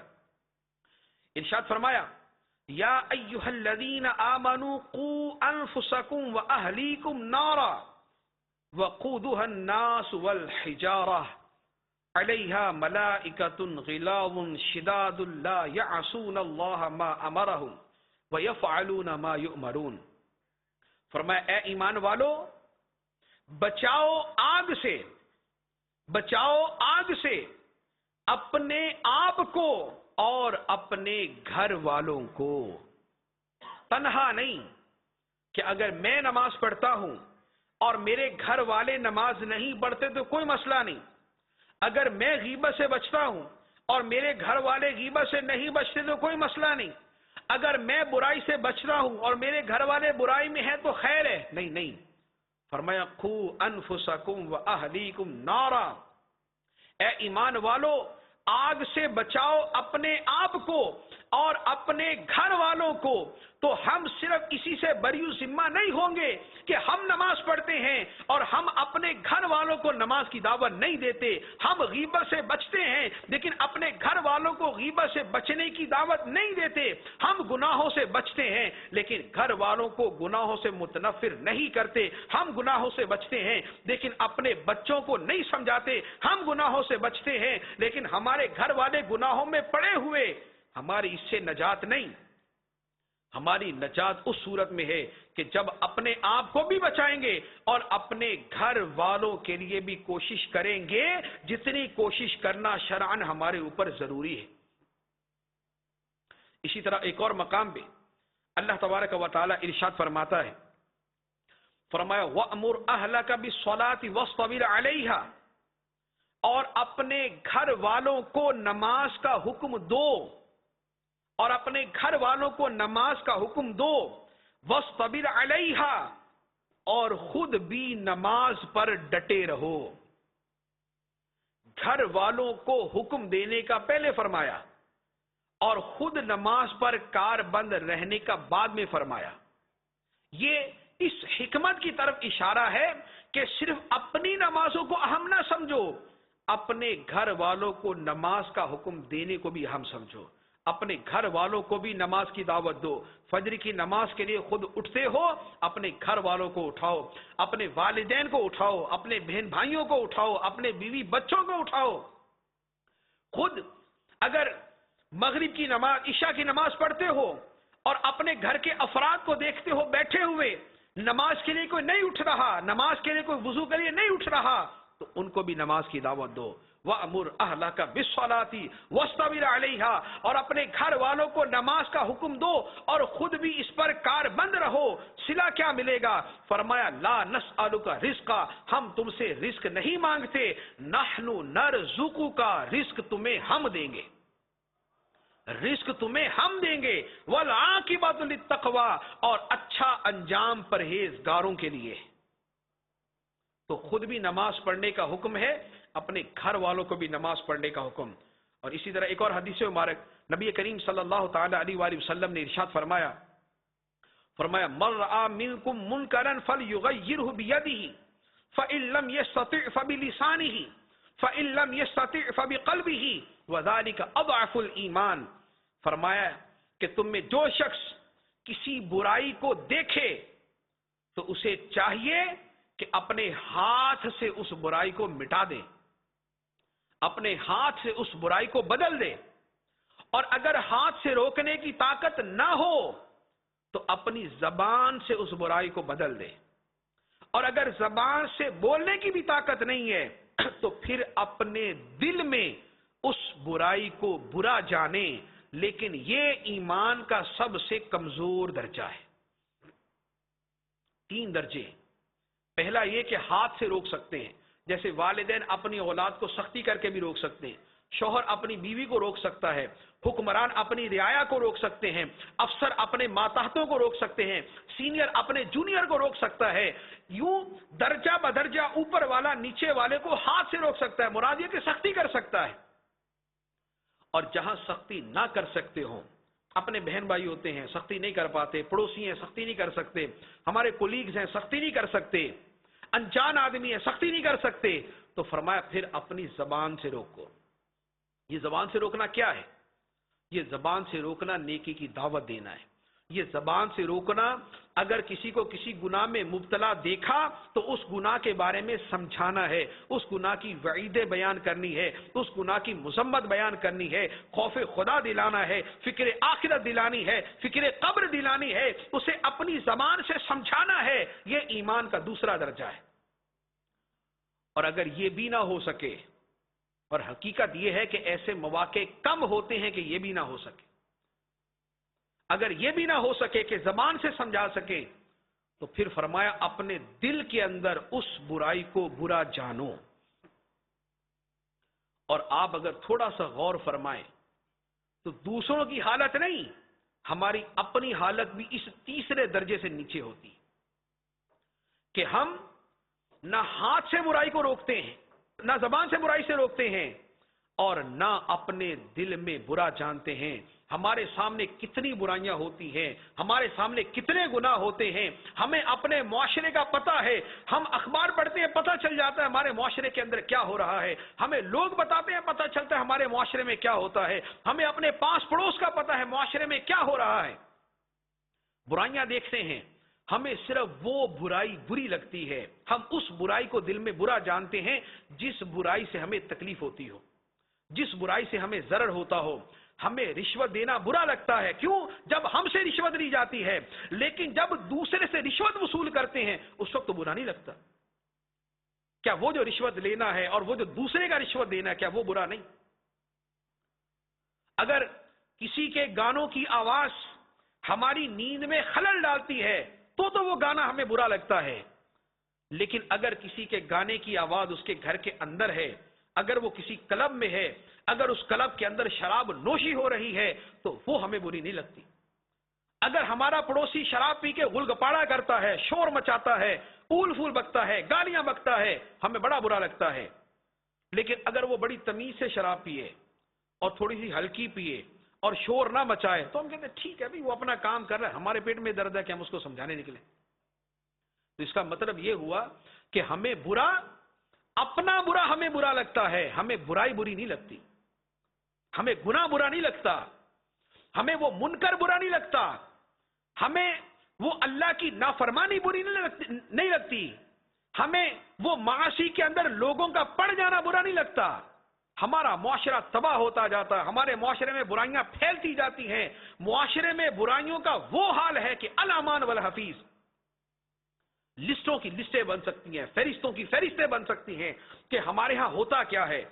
B: ارشاد فرمایا یا ایھا الذین آمنوا قوا انفسکم واہلیکم نارا وقودها الناس والحجارہ علیہا ملائکۃ غلاظ شداد لا یعصون اللہ ما امرہم وَيَفْعَلُونَ مَا يُؤْمَرُونَ. فرمایا اے ایمان والو، بچاؤ آگ سے، بچاؤ آگ سے اپنے آپ کو اور اپنے گھر والوں کو. تنہا نہیں کہ اگر میں نماز پڑھتا ہوں اور میرے گھر والے نماز نہیں پڑھتے تو کوئی مسئلہ نہیں. اگر میں غیبت سے بچتا ہوں اور میرے گھر والے غیبت سے نہیں بچتے تو کوئی مسئلہ نہیں. اگر میں برائی سے بچ رہا ہوں اور میرے گھر والے برائی میں ہیں تو خیر ہے. نہیں نہیں، فرمایا قوا انفسکم واہلیکم نارا، اے ایمان والو آگ سے بچاؤ اپنے آپ کو اور اپنے گھر والوں کو. تو ہم صرف اسی سے بری ذمہ نہیں ہوں گے کہ ہم نماز پڑھتے ہیں اور ہم اپنے گھر والوں کو نماز کی دعوت نہیں دیتے. ہم غیبت سے بچتے ہیں لیکن اپنے گھر والوں کو غیبت سے بچنے کی دعوت نہیں دیتے. ہم گناہوں سے بچتے ہیں لیکن گھر والوں کو گناہوں سے متنفر نہیں کرتے. ہم گناہوں سے بچتے ہیں لیکن اپنے بچوں کو نہیں سمجھاتے. ہم گناہوں سے بچتے ہیں لیکن ہمارے گھر والے گناہوں میں پڑے ہوئے. ہماری اس سے نجات نہیں. ہماری نجات اس صورت میں ہے کہ جب اپنے آپ کو بھی بچائیں گے اور اپنے گھر والوں کے لیے بھی کوشش کریں گے جتنی کوشش کرنا شرعاً ہمارے اوپر ضروری ہے. اسی طرح ایک اور مقام پہ اللہ تبارک و تعالی ارشاد فرماتا ہے، فرمایا وَأْمُرْ أَهْلَكَ بِالصَّلَاةِ وَاصْطَبِرْ عَلَيْهَا، اور اپنے گھر والوں کو نماز کا حکم دو اور اپنے گھر والوں کو نماز کا حکم دو. وَاصْطَبِرْ عَلَيْهَا، اور خود بھی نماز پر ڈٹے رہو. گھر والوں کو حکم دینے کا پہلے فرمایا اور خود نماز پر کار بند رہنے کا بعد میں فرمایا. یہ اس حکمت کی طرف اشارہ ہے کہ صرف اپنی نمازوں کو اہم نہ سمجھو، اپنے گھر والوں کو نماز کا حکم دینے کو بھی اہم سمجھو. اپنے گھر والوں کو بھی نماز کی دعوت دو. فجر کی نماز کے لیے خود اٹھتے ہو، اپنے گھر والوں کو اٹھاؤ، اپنے والدین کو اٹھاؤ، اپنے بہن بھائیوں کو اٹھاؤ، اپنے بیوی بچوں کو اٹھاؤ. خود اگر مغرب کی نماز، عشاء کی نماز پڑھتے ہو اور اپنے گھر کے افراد کو دیکھتے ہو بیٹھے ہوئے، نماز کے لیے کوئی نہیں اٹھ رہا، نماز کے لیے کوئی وضو کے لیے نہیں اٹھ رہا، تو ان کو بھی نماز کی دعوت دو. وَأْمُرْ أَهْلَكَ بِالصَّلَاةِ وَاصْطَبِرْ عَلَيْهَا، اور اپنے گھر والوں کو نماز کا حکم دو اور خود بھی اس پر کار بند رہو. صلہ کیا ملے گا؟ فرمایا لا نسألک رزقا، ہم تم سے رزق نہیں مانگتے، نحن نرزقک، رزق تمہیں ہم دیں گے، رزق تمہیں ہم دیں گے. والعاقبۃ للتقوی، اور اچھا انجام پرہیزگاروں کے لیے. تو خود بھی نماز پڑھنے کا حکم ہے، اپنے گھر والوں کو بھی نماز پڑھنے کا حکم. اور اسی طرح ایک اور حدیث مبارک نبی کریم صلی اللہ تعالی علیہ وآلہ وسلم نے ارشاد فرمایا، فرمایا من رأى منکم منکرا فلیغیرہ بیدہ فإن لم یستطع فبلسانہ فإن لم یستطع فبقلبہ وذلک اضعف الایمان. فرمایا کہ تم میں جو شخص کسی برائی کو دیکھے تو اسے چاہیے کہ اپنے ہاتھ سے اس برائی کو مٹا دے، اپنے ہاتھ سے اس برائی کو بدل دے، اور اگر ہاتھ سے روکنے کی طاقت نہ ہو تو اپنی زبان سے اس برائی کو بدل دے، اور اگر زبان سے بولنے کی بھی طاقت نہیں ہے تو پھر اپنے دل میں اس برائی کو برا جانے، لیکن یہ ایمان کا سب سے کمزور درجہ ہے۔ 3 درجے، پہلا یہ کہ ہاتھ سے روک سکتے ہیں، جیسے والدین اپنی اولاد کو سختی کر کے بھی روک سکتے ہیں، شوہر اپنی بیوی کو روک سکتا ہے، حکمران اپنی رعایا کو روک سکتے ہیں، افسر اپنے ماتحتوں کو روک سکتے ہیں، سینئر اپنے جونیئر کو روک سکتا ہے، یوں درجہ بدرجہ اوپر والا نیچے والے کو ہاتھ سے روک سکتا ہے، مراد یہ کہ سختی کر سکتا ہے۔ اور جہاں سختی نہ کر سکتے ہوں، اپنے بہن بھائی ہوتے ہیں سختی نہیں کر پاتے، پڑوسی ہیں سختی نہیں کر سکتے، ہمارے کولیگز ہیں سختی نہیں کر سکتے، انجان آدمی ہے سختی نہیں کر سکتے، تو فرمایا پھر اپنی زبان سے روکو۔ یہ زبان سے روکنا کیا ہے؟ یہ زبان سے روکنا نیکی کی دعوت دینا ہے۔ یہ زبان سے روکنا، اگر کسی کو کسی گناہ میں مبتلا دیکھا تو اس گناہ کے بارے میں سمجھانا ہے، اس گناہ کی وعیدیں بیان کرنی ہے، اس گناہ کی مذمت بیان کرنی ہے، خوف خدا دلانا ہے، فکر آخرت دلانی ہے، فکر قبر دلانی ہے، اسے اپنی زبان سے سمجھانا ہے۔ یہ ایمان کا دوسرا درجہ ہے۔ اور اگر یہ بھی نہ ہو سکے، اور حقیقت یہ ہے کہ ایسے مواقع کم ہوتے ہیں کہ یہ بھی نہ ہو سکے، اگر یہ بھی نہ ہو سکے کہ زبان سے سمجھا سکے، تو پھر فرمایا اپنے دل کے اندر اس برائی کو برا جانو۔ اور آپ اگر تھوڑا سا غور فرمائیں تو دوسروں کی حالت نہیں، ہماری اپنی حالت بھی اس تیسرے درجے سے نیچے ہوتی کہ ہم نہ ہاتھ سے برائی کو روکتے ہیں، نہ زبان سے برائی سے روکتے ہیں، اور نہ اپنے دل میں برا جانتے ہیں۔ ہمارے سامنے کتنی برائیاں ہوتی ہیں، ہمارے سامنے کتنے گناہ ہوتے ہیں، ہمیں اپنے معاشرے کا پتہ ہے، ہم اخبار پڑھتے ہیں پتہ چل جاتا ہے ہمارے معاشرے کے اندر کیا ہو رہا ہے، ہمیں لوگ بتاتے ہیں پتہ چلتا ہے ہمارے معاشرے میں کیا ہوتا ہے، ہمیں اپنے پاس پڑوس کا پتہ ہے معاشرے میں کیا ہو رہا ہے۔ برائیاں دیکھتے ہیں، ہمیں صرف وہ برائی بری لگتی ہے، ہم اس برائی کو دل میں برا جانتے ہیں جس برائی سے ہمیں تکلیف ہوتی ہو، جس برائی سے ہمیں ضرر ہوتا ہو۔ ہمیں رشوت دینا برا لگتا ہے، کیوں؟ جب ہم سے رشوت لی جاتی ہے، لیکن جب دوسرے سے رشوت وصول کرتے ہیں اس وقت تو برا نہیں لگتا۔ کیا وہ جو رشوت لینا ہے اور وہ جو دوسرے کا رشوت دینا ہے، کیا وہ برا نہیں؟ اگر کسی کے گانوں کی آواز ہماری نیند میں خلل ڈالتی ہے تو وہ گانا ہمیں برا لگتا ہے، لیکن اگر کسی کے گانے کی آواز اس کے گھر کے اندر ہے، اگر وہ کسی کلب میں ہے، اگر اس کلب کے اندر شراب نوشی ہو رہی ہے تو وہ ہمیں بری نہیں لگتی۔ اگر ہمارا پڑوسی شراب پی کے غل گپاڑا کرتا ہے، شور مچاتا ہے، اول پھول بکتا ہے، گالیاں بکتا ہے، ہمیں بڑا برا لگتا ہے۔ لیکن اگر وہ بڑی تمیز سے شراب پیے اور تھوڑی سی ہلکی پیے اور شور نہ مچائے تو ہم کہتے ہیں ٹھیک ہے بھائی، وہ اپنا کام کر رہا ہے، ہمارے پیٹ میں درد ہے کہ ہم اس کو سمجھانے نکلے۔ تو اس کا مطلب یہ ہوا کہ ہمیں برا، اپنا برا ہمیں برا لگتا ہے، ہمیں برائی بری نہیں لگتی، ہمیں گناہ برا نہیں لگتا، ہمیں وہ منکر برا نہیں لگتا، ہمیں وہ اللہ کی نافرمانی بری نہیں لگتی، ہمیں وہ معاشی کے اندر لوگوں کا پڑ جانا برا نہیں لگتا۔ ہمارا معاشرہ تباہ ہوتا جاتا ہے، ہمارے معاشرے میں برائیاں پھیلتی جاتی ہیں، معاشرے میں برائیوں کا وہ حال ہے کہ الامان والحفیظ، لسٹوں کی لسٹیں بن سکتی ہیں، فہرستوں کی فہرستیں بن سکتی ہیں کہ ہمارے ہاں ہوتا کیا ہے۔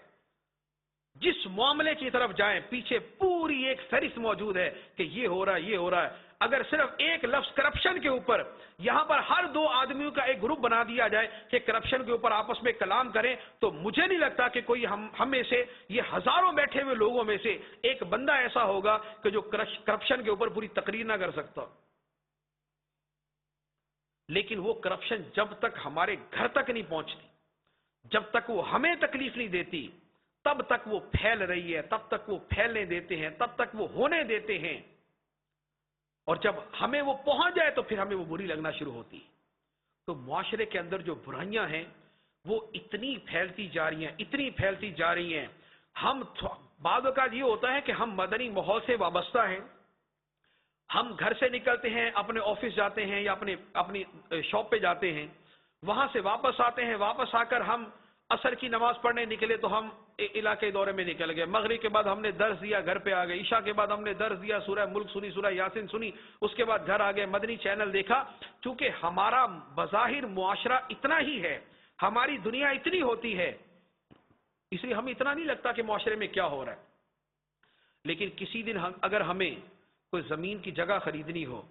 B: جس معاملے کی طرف جائیں پیچھے پوری ایک فہرست موجود ہے کہ یہ ہو رہا ہے، یہ ہو رہا ہے۔ اگر صرف ایک لفظ کرپشن کے اوپر یہاں پر ہر 2 آدمیوں کا ایک گروپ بنا دیا جائے کہ کرپشن کے اوپر آپس میں کلام کریں، تو مجھے نہیں لگتا کہ کوئی ہم میں سے، یہ ہزاروں بیٹھے ہوئے لوگوں میں سے ایک بندہ ایسا ہوگا کہ جو کرپشن کے اوپر پوری تقریر نہ کر سکتا۔ لیکن وہ کرپشن جب تک ہمارے گھر تک نہیں پہنچتی، جب تک وہ ہمیں تکلیف نہیں دیتی، تب تک وہ پھیل رہی ہے، تب تک وہ پھیلنے دیتے ہیں، تب تک وہ ہونے دیتے ہیں، اور جب ہمیں وہ پہنچ جائے تو پھر ہمیں وہ بری لگنا شروع ہوتی۔ تو معاشرے کے اندر جو برائیاں ہیں وہ اتنی پھیلتی جا رہی ہیں، اتنی پھیلتی جا رہی ہیں۔ ہم بعض اوقات یہ ہوتا ہے کہ ہم مدنی ماحول سے وابستہ ہیں، ہم گھر سے نکلتے ہیں، اپنے آفس جاتے ہیں یا اپنی شاپ پہ جاتے ہیں، وہاں سے واپس آتے ہیں، واپس آ کر ہم عصر کی نماز پڑھنے نکلے تو ہم علاقے دورے میں نکل گئے، مغرب کے بعد ہم نے درس دیا، گھر پہ آ گئے، عشاء کے بعد ہم نے درس دیا، سورہ ملک سنی، سورہ یاسین سنی، اس کے بعد گھر آ گئے، مدنی چینل دیکھا۔ چونکہ ہمارا بظاہر معاشرہ اتنا ہی ہے، ہماری دنیا اتنی ہوتی ہے، اس لیے ہمیں اتنا نہیں لگتا کہ معاشرے میں کیا ہو رہا ہے۔ لیکن کسی دن اگر ہمیں کوئی زمین کی جگہ خریدنی ہو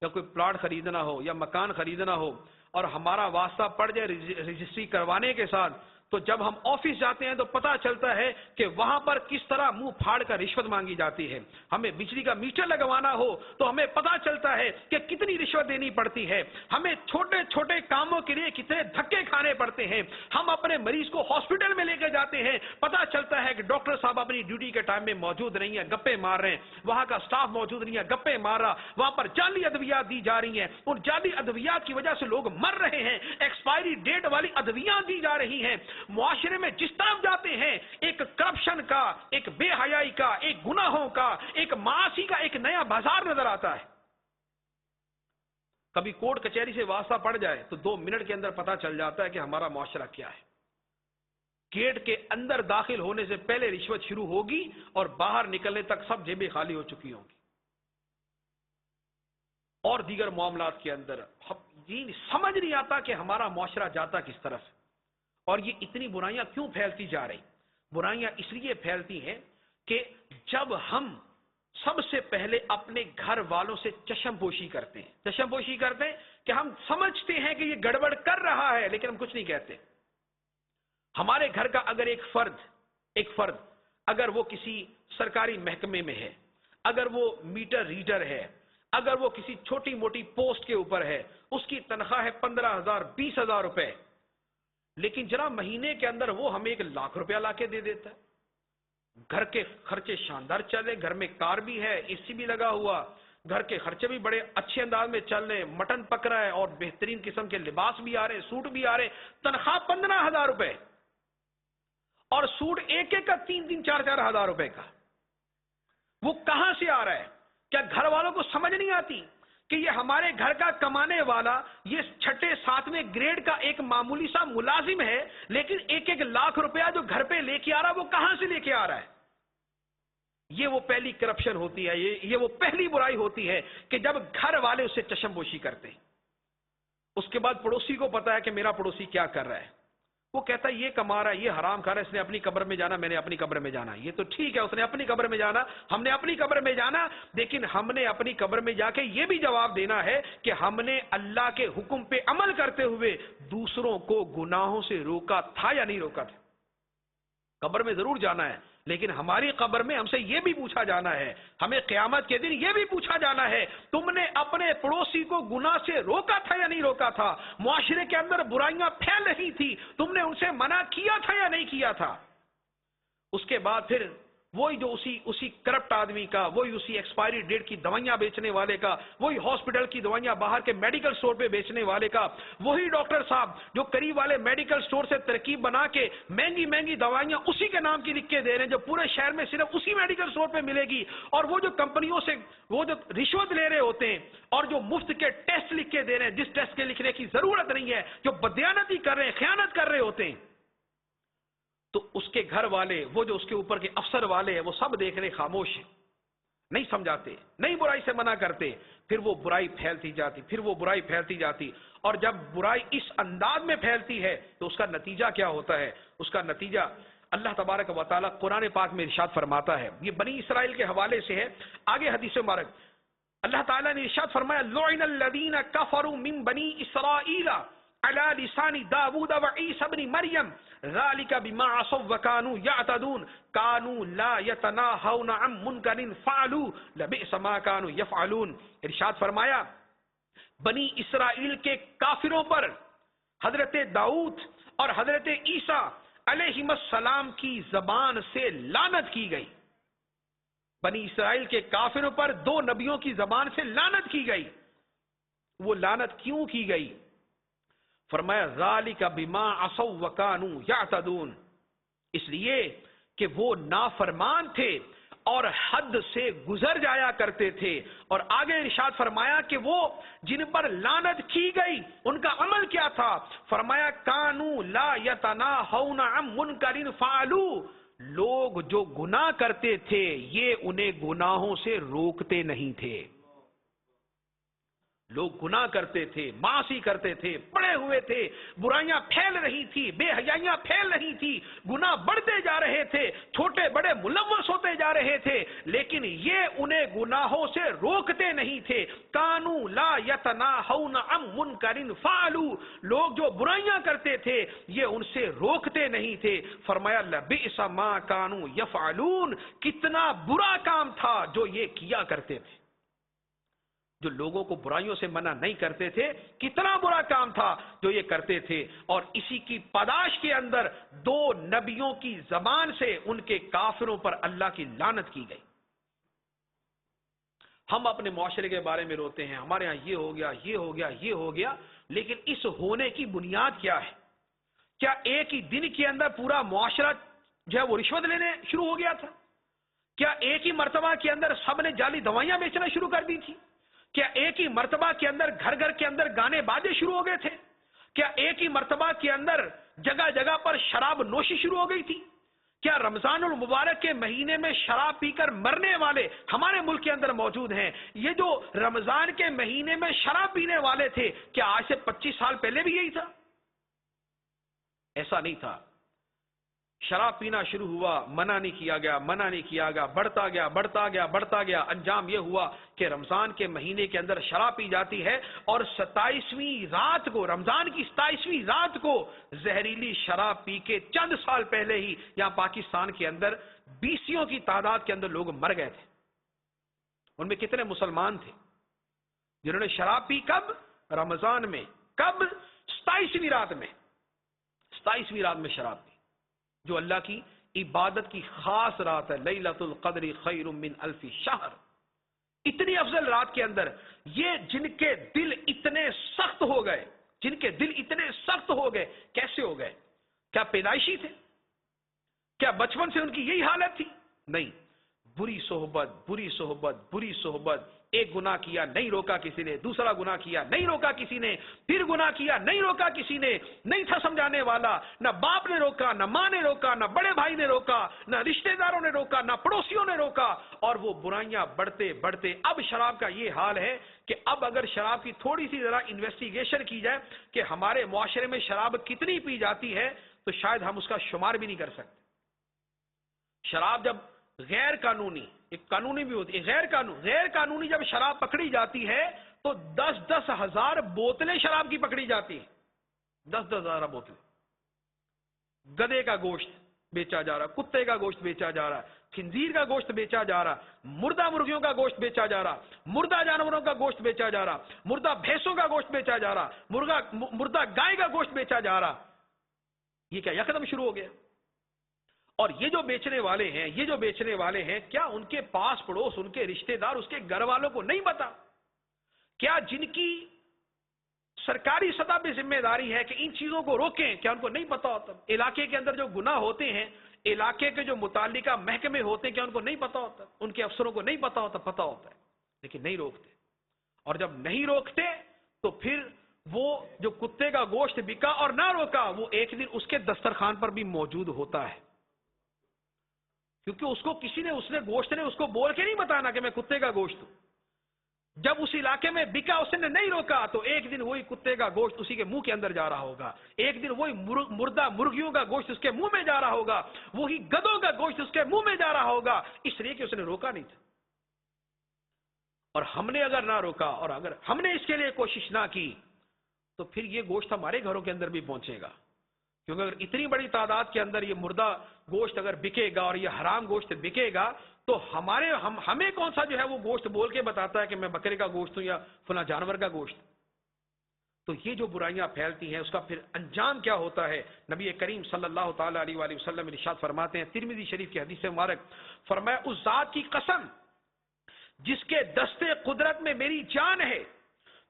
B: یا کوئی پلاٹ خریدنا ہو یا مکان خریدنا ہو اور ہمارا واسطہ پڑ جائے رجسٹری کروانے کے ساتھ، تو جب ہم آفس جاتے ہیں تو پتا چلتا ہے کہ وہاں پر کس طرح منہ پھاڑ کر رشوت مانگی جاتی ہے۔ ہمیں بجلی کا میٹر لگوانا ہو تو ہمیں پتا چلتا ہے کہ کتنی رشوت دینی پڑتی ہے۔ ہمیں چھوٹے چھوٹے کاموں کے لیے کتنے دھکے کھانے پڑتے ہیں۔ ہم اپنے مریض کو ہاسپٹل میں لے کے جاتے ہیں، پتا چلتا ہے کہ ڈاکٹر صاحب اپنی ڈیوٹی کے ٹائم میں موجود نہیں ہے، گپے مار رہے ہیں، وہاں کا سٹاف موجود نہیں ہے، گپے مار رہا، وہاں پر جعلی ادویات دی جا رہی ہیں، ان جعلی ادویات کی وجہ سے لوگ مر رہے ہیں، ایکسپائری ڈیٹ والی ادویات دی جا رہی ہیں۔ معاشرے میں جس طرف جاتے ہیں ایک کرپشن کا، ایک بے حیائی کا، ایک گناہوں کا، ایک معاصی کا ایک نیا بازار نظر آتا ہے۔ کبھی کورٹ کچہری سے واسطہ پڑ جائے تو 2 منٹ کے اندر پتا چل جاتا ہے کہ ہمارا معاشرہ کیا ہے۔ گیٹ کے اندر داخل ہونے سے پہلے رشوت شروع ہوگی اور باہر نکلنے تک سب جیبیں خالی ہو چکی ہوں گی۔ اور دیگر معاملات کے اندر یہ سمجھ نہیں آتا کہ ہمارا معاشرہ جاتا کس طرف، اور یہ اتنی برائیاں کیوں پھیلتی جا رہی؟ برائیاں اس لیے پھیلتی ہیں کہ جب ہم سب سے پہلے اپنے گھر والوں سے چشم پوشی کرتے ہیں کہ ہم سمجھتے ہیں کہ یہ گڑبڑ کر رہا ہے لیکن ہم کچھ نہیں کہتے۔ ہمارے گھر کا اگر ایک فرد اگر وہ کسی سرکاری محکمے میں ہے، اگر وہ میٹر ریڈر ہے، اگر وہ کسی چھوٹی موٹی پوسٹ کے اوپر ہے، اس کی تنخواہ ہے 15,000 20,000 روپے، لیکن جناب مہینے کے اندر وہ ہمیں 1,00,000 روپیہ لا کے دے دیتا ہے، گھر کے خرچے شاندار چلے، گھر میں کار بھی ہے، اے سی بھی لگا ہوا، گھر کے خرچے بھی بڑے اچھے انداز میں چل رہے، مٹن پک رہا ہے اور بہترین قسم کے لباس بھی آ رہے، سوٹ بھی آ رہے، تنخواہ 15,000 روپے اور سوٹ ایک کا 3,000 4,000 ہزار روپے کا۔ وہ کہاں سے آ رہا ہے؟ کیا گھر والوں کو سمجھ نہیں آتی کہ یہ ہمارے گھر کا کمانے والا یہ 6 7ویں گریڈ کا ایک معمولی سا ملازم ہے، لیکن 1,00,000 روپیہ جو گھر پہ لے کے آ رہا ہے وہ کہاں سے لے کے آ رہا ہے؟ یہ وہ پہلی کرپشن ہوتی ہے، یہ وہ پہلی برائی ہوتی ہے کہ جب گھر والے اسے چشم پوشی کرتے ہیں۔ اس کے بعد پڑوسی کو پتا ہے کہ میرا پڑوسی کیا کر رہا ہے، وہ کہتا ہے یہ کما رہا ہے، یہ حرام کھا رہا ہے، اس نے اپنی قبر میں جانا، میں نے اپنی قبر میں جانا۔ یہ تو ٹھیک ہے، اس نے اپنی قبر میں جانا، ہم نے اپنی قبر میں جانا، لیکن ہم نے اپنی قبر میں جا کے یہ بھی جواب دینا ہے کہ ہم نے اللہ کے حکم پہ عمل کرتے ہوئے دوسروں کو گناہوں سے روکا تھا یا نہیں روکا تھا۔ قبر میں ضرور جانا ہے، لیکن ہماری قبر میں ہم سے یہ بھی پوچھا جانا ہے، ہمیں قیامت کے دن یہ بھی پوچھا جانا ہے تم نے اپنے پڑوسی کو گناہ سے روکا تھا یا نہیں روکا تھا؟ معاشرے کے اندر برائیاں پھیل رہی تھی، تم نے ان سے منع کیا تھا یا نہیں کیا تھا؟ اس کے بعد پھر وہی جو اسی کرپٹ آدمی کا، وہی اسی ایکسپائری ڈیٹ کی دوائیاں بیچنے والے کا، وہی ہاسپٹل کی دوائیاں باہر کے میڈیکل سٹور پہ بیچنے والے کا، وہی ڈاکٹر صاحب جو قریب والے میڈیکل سٹور سے ترکیب بنا کے مہنگی مہنگی دوائیاں اسی کے نام کی لکھ کے دے رہے ہیں جو پورے شہر میں صرف اسی میڈیکل سٹور پہ ملے گی، اور وہ جو کمپنیوں سے وہ جو رشوت لے رہے ہوتے ہیں اور جو مفت کے ٹیسٹ لکھ کے دے رہے ہیں جس ٹیسٹ کے لکھنے کی ضرورت نہیں ہے، جو بدیانتی کر رہے ہیں، خیانت کر رہے ہوتے ہیں، تو اس کے گھر والے، وہ جو اس کے اوپر کے افسر والے ہیں، وہ سب دیکھ رہے، خاموش ہیں، نہیں سمجھاتے، نہیں برائی سے منع کرتے، پھر وہ برائی پھیلتی جاتی، اور جب برائی اس انداز میں پھیلتی ہے تو اس کا نتیجہ کیا ہوتا ہے؟ اس کا نتیجہ اللہ تبارک و تعالیٰ قرآن پاک میں ارشاد فرماتا ہے، یہ بنی اسرائیل کے حوالے سے ہے، آگے حدیث مبارک اللہ تعالیٰ نے ارشاد فرمایا لعن الذین کفروا من بنی اسرائیل على لسان داود وعیسی ابن مریم ذالک بما عصوا وکانوا یعتدون کانوا لا یتناہون عن منکر فعلوا لبئس ما کانوا یفعلون۔ ارشاد فرمایا بنی اسرائیل کے کافروں پر حضرت داؤد اور حضرت عیسیٰ علیہم السلام کی زبان سے لعنت کی گئی۔ بنی اسرائیل کے کافروں پر 2 نبیوں کی زبان سے لعنت کی گئی۔ وہ لعنت کیوں کی گئی؟ فرمایا ذالک بما عصوا وکانوا یعتدون، اس لیے کہ وہ نافرمان تھے اور حد سے گزر جایا کرتے تھے. اور آگے ارشاد فرمایا کہ وہ جن پر لعنت کی گئی ان کا عمل کیا تھا؟ فرمایا کانو لا یتناہون عن منکر فعلوا، لوگ جو گناہ کرتے تھے یہ انہیں گناہوں سے روکتے نہیں تھے. لوگ گناہ کرتے تھے، معاصی کرتے تھے، پڑے ہوئے تھے، برائیاں پھیل رہی تھی، بے حیائیاں پھیل رہی تھی، گناہ بڑھتے جا رہے تھے، چھوٹے بڑے ملوث ہوتے جا رہے تھے، لیکن یہ انہیں گناہوں سے روکتے نہیں تھے. کانو لا یتناہون عن منکر فعلوا، لوگ جو برائیاں کرتے تھے یہ ان سے روکتے نہیں تھے. فرمایا لبئس ما کانوا یفعلون، کتنا برا کام تھا جو یہ کیا کرتے تھے. جو لوگوں کو برائیوں سے منع نہیں کرتے تھے، کتنا برا کام تھا جو یہ کرتے تھے. اور اسی کی پاداش کے اندر 2 نبیوں کی زبان سے ان کے کافروں پر اللہ کی لعنت کی گئی. ہم اپنے معاشرے کے بارے میں روتے ہیں، ہمارے ہاں یہ ہو گیا، یہ ہو گیا، یہ ہو گیا، لیکن اس ہونے کی بنیاد کیا ہے؟ کیا ایک ہی دن کے اندر پورا معاشرہ جو ہے وہ رشوت لینے شروع ہو گیا تھا؟ کیا ایک ہی مرتبہ کے اندر سب نے جعلی دوائیاں بیچنا شروع کر دی تھی؟ کیا ایک ہی مرتبہ کے اندر گھر گھر کے اندر گانے بازے شروع ہو گئے تھے؟ کیا ایک ہی مرتبہ کے اندر جگہ جگہ پر شراب نوشی شروع ہو گئی تھی؟ کیا رمضان المبارک کے مہینے میں شراب پی کر مرنے والے ہمارے ملک کے اندر موجود ہیں؟ یہ جو رمضان کے مہینے میں شراب پینے والے تھے، کیا آج سے 25 سال پہلے بھی یہی تھا؟ ایسا نہیں تھا. شراب پینا شروع ہوا، منع نہیں کیا گیا، منع نہیں کیا گیا، بڑھتا گیا، بڑھتا گیا، بڑھتا گیا. انجام یہ ہوا کہ رمضان کے مہینے کے اندر شراب پی جاتی ہے اور 27ویں رات کو، رمضان کی 27ویں رات کو زہریلی شراب پی کے چند سال پہلے ہی یہاں پاکستان کے اندر 20 کی تعداد کے اندر لوگ مر گئے تھے. ان میں کتنے مسلمان تھے جنہوں نے شراب پی؟ کب؟ رمضان میں. کب؟ 27ویں رات میں. 27ویں رات میں شراب پی، جو اللہ کی عبادت کی خاص رات ہے. لیلۃ القدر خیر من الف شہر. اتنی افضل رات کے اندر یہ جن کے دل اتنے سخت ہو گئے، جن کے دل اتنے سخت ہو گئے، کیسے ہو گئے؟ کیا پیدائشی تھے؟ کیا بچپن سے ان کی یہی حالت تھی؟ نہیں. بری صحبت، بری صحبت، بری صحبت. ایک گناہ کیا نہیں روکا کسی نے، دوسرا گناہ کیا نہیں روکا کسی نے، پھر گناہ کیا نہیں روکا کسی نے. نہیں تھا سمجھانے والا، نہ باپ نے روکا، نہ ماں نے روکا، نہ بڑے بھائی نے روکا، نہ رشتہ داروں نے روکا، نہ پڑوسیوں نے روکا. اور وہ برائیاں بڑھتے بڑھتے اب شراب کا یہ حال ہے کہ اب اگر شراب کی تھوڑی سی ذرا انویسٹیگیشن کی جائے کہ ہمارے معاشرے میں شراب کتنی پی جاتی ہے تو شاید ہم اس کا شمار بھی نہیں کر سکتے. شراب جب غیر قانونی، ایک قانونی بھی ہوتی ہے، غیر قانونی جب شراب پکڑی جاتی ہے تو 10-10 ہزار بوتلیں شراب کی پکڑی جاتی ہیں. 10-10 ہزار بوتلیں. گدے کا گوشت بیچا جا رہا، کتے کا گوشت بیچا جا رہا، خنزیر کا گوشت بیچا جا رہا، مردہ مرغیوں کا گوشت بیچا جا رہا، مردہ جانوروں کا گوشت بیچا جا رہا، مردہ بھینسوں کا گوشت بیچا جا رہا، مردہ گائے کا گوشت بیچا جا رہا. یہ کیا یکدم شروع ہو گیا؟ اور یہ جو بیچنے والے ہیں، کیا ان کے پاس پڑوس، ان کے رشتہ دار، اس کے گھر والوں کو نہیں پتا؟ کیا جن کی سرکاری سطح پہ ذمہ داری ہے کہ ان چیزوں کو روکیں، کیا ان کو نہیں پتا ہوتا؟ علاقے کے اندر جو گناہ ہوتے ہیں، علاقے کے جو متعلقہ محکمے ہوتے ہیں، کیا ان کو نہیں پتا ہوتا؟ ان کے افسروں کو نہیں پتا ہوتا؟ پتا ہوتا ہے، لیکن نہیں روکتے. اور جب نہیں روکتے تو پھر وہ جو کتے کا گوشت بکا اور نہ روکا، وہ ایک دن اس کے دسترخوان پر بھی موجود ہوتا ہے. کیونکہ اس کو کسی نے، گوشت نے اس کو بول کے نہیں بتانا کہ میں کتے کا گوشت ہوں. جب اس علاقے میں بکا، اس نے نہیں روکا، تو ایک دن وہی کتے کا گوشت اسی کے منہ کے اندر جا رہا ہوگا، ایک دن وہی مردہ مرغیوں کا گوشت اس کے منہ میں جا رہا ہوگا، وہی گدوں کا گوشت اس کے منہ میں جا رہا ہوگا، اس لیے کہ اس نے روکا نہیں تھا. اور ہم نے اگر نہ روکا اور اگر ہم نے اس کے لیے کوشش نہ کی تو پھر یہ گوشت ہمارے گھروں کے اندر بھی پہنچے گا. کیونکہ اگر اتنی بڑی تعداد کے اندر یہ مردہ گوشت اگر بکے گا اور یہ حرام گوشت بکے گا تو ہمیں کون سا جو ہے وہ گوشت بول کے بتاتا ہے کہ میں بکرے کا گوشت ہوں یا فلاں جانور کا گوشت. تو یہ جو برائیاں پھیلتی ہیں اس کا پھر انجام کیا ہوتا ہے؟ نبی کریم صلی اللہ تعالی علیہ وآلہ وسلم ارشاد فرماتے ہیں، ترمذی شریف کی حدیث مبارک، فرمایا اس ذات کی قسم جس کے دستے قدرت میں میری جان ہے،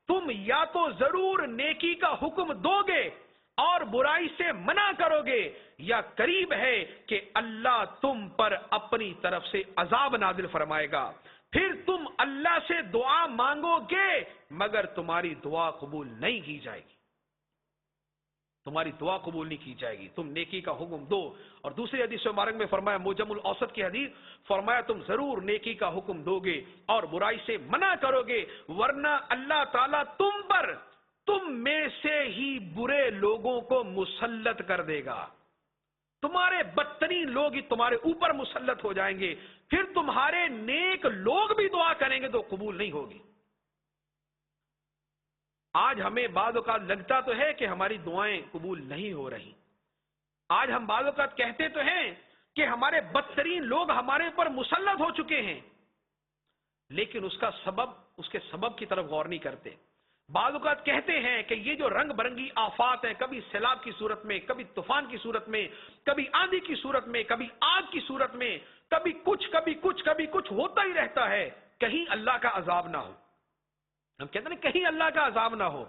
B: تم یا تو ضرور نیکی کا حکم دو گے اور برائی سے منع کرو گے یا قریب ہے کہ اللہ تم پر اپنی طرف سے عذاب نازل فرمائے گا. پھر تم اللہ سے دعا مانگو گے مگر تمہاری دعا قبول نہیں کی جائے گی. تمہاری دعا قبول نہیں کی جائے گی. تم نیکی کا حکم دو. اور دوسری حدیث مبارک میں فرمایا, موجم الاوسط کی حدیث, فرمایا تم ضرور نیکی کا حکم دو گے اور برائی سے منع کرو گے ورنہ اللہ تعالیٰ تم میں سے ہی برے لوگوں کو مسلط کر دے گا. تمہارے بدترین لوگ ہی تمہارے اوپر مسلط ہو جائیں گے. پھر تمہارے نیک لوگ بھی دعا کریں گے تو قبول نہیں ہوگی. آج ہمیں بعض اوقات لگتا تو ہے کہ ہماری دعائیں قبول نہیں ہو رہی. آج ہم بعض اوقات کہتے تو ہیں کہ ہمارے بدترین لوگ ہمارے اوپر مسلط ہو چکے ہیں, لیکن اس کے سبب کی طرف غور نہیں کرتے. بعض اوقات کہتے ہیں کہ یہ جو رنگ برنگی آفات ہیں, کبھی سیلاب کی صورت میں, کبھی طوفان کی صورت میں, کبھی آندھی کی صورت میں, کبھی آگ کی صورت میں, کبھی کچھ ہوتا ہی رہتا ہے, کہیں اللہ کا عذاب نہ ہو. ہم کہتے ہیں کہیں اللہ کا عذاب نہ ہو.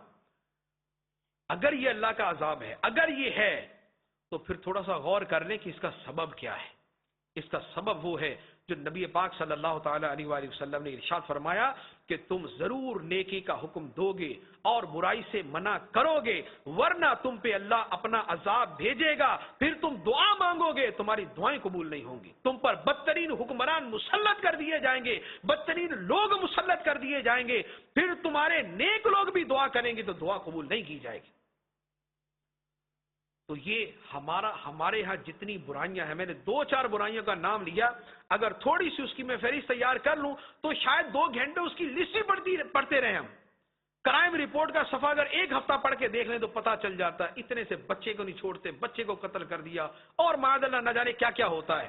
B: اگر یہ اللہ کا عذاب ہے, اگر یہ ہے, تو پھر تھوڑا سا غور کر لیں کہ اس کا سبب کیا ہے. اس کا سبب وہ ہے جو نبی پاک صلی اللہ تعالی علیہ وآلہ وسلم نے ارشاد فرمایا کہ تم ضرور نیکی کا حکم دو گے اور برائی سے منع کرو گے ورنہ تم پہ اللہ اپنا عذاب بھیجے گا. پھر تم دعا مانگو گے, تمہاری دعائیں قبول نہیں ہوں گی. تم پر بدترین حکمران مسلط کر دیے جائیں گے, بدترین لوگ مسلط کر دیے جائیں گے. پھر تمہارے نیک لوگ بھی دعا کریں گے تو دعا قبول نہیں کی جائے گی. تو یہ ہمارے ہاں جتنی برائیاں ہیں, میں نے 2-4 برائیوں کا نام لیا, اگر تھوڑی سی اس کی میں فہرست تیار کر لوں تو شاید 2 گھنٹے اس کی لسٹ ہی پڑھتے رہے ہم. کرائم رپورٹ کا صفحہ اگر 1 ہفتہ پڑھ کے دیکھ لیں تو پتہ چل جاتا ہے اتنے سے بچے کو نہیں چھوڑتے, بچے کو قتل کر دیا, اور معاذ اللہ نہ جانے کیا کیا ہوتا ہے.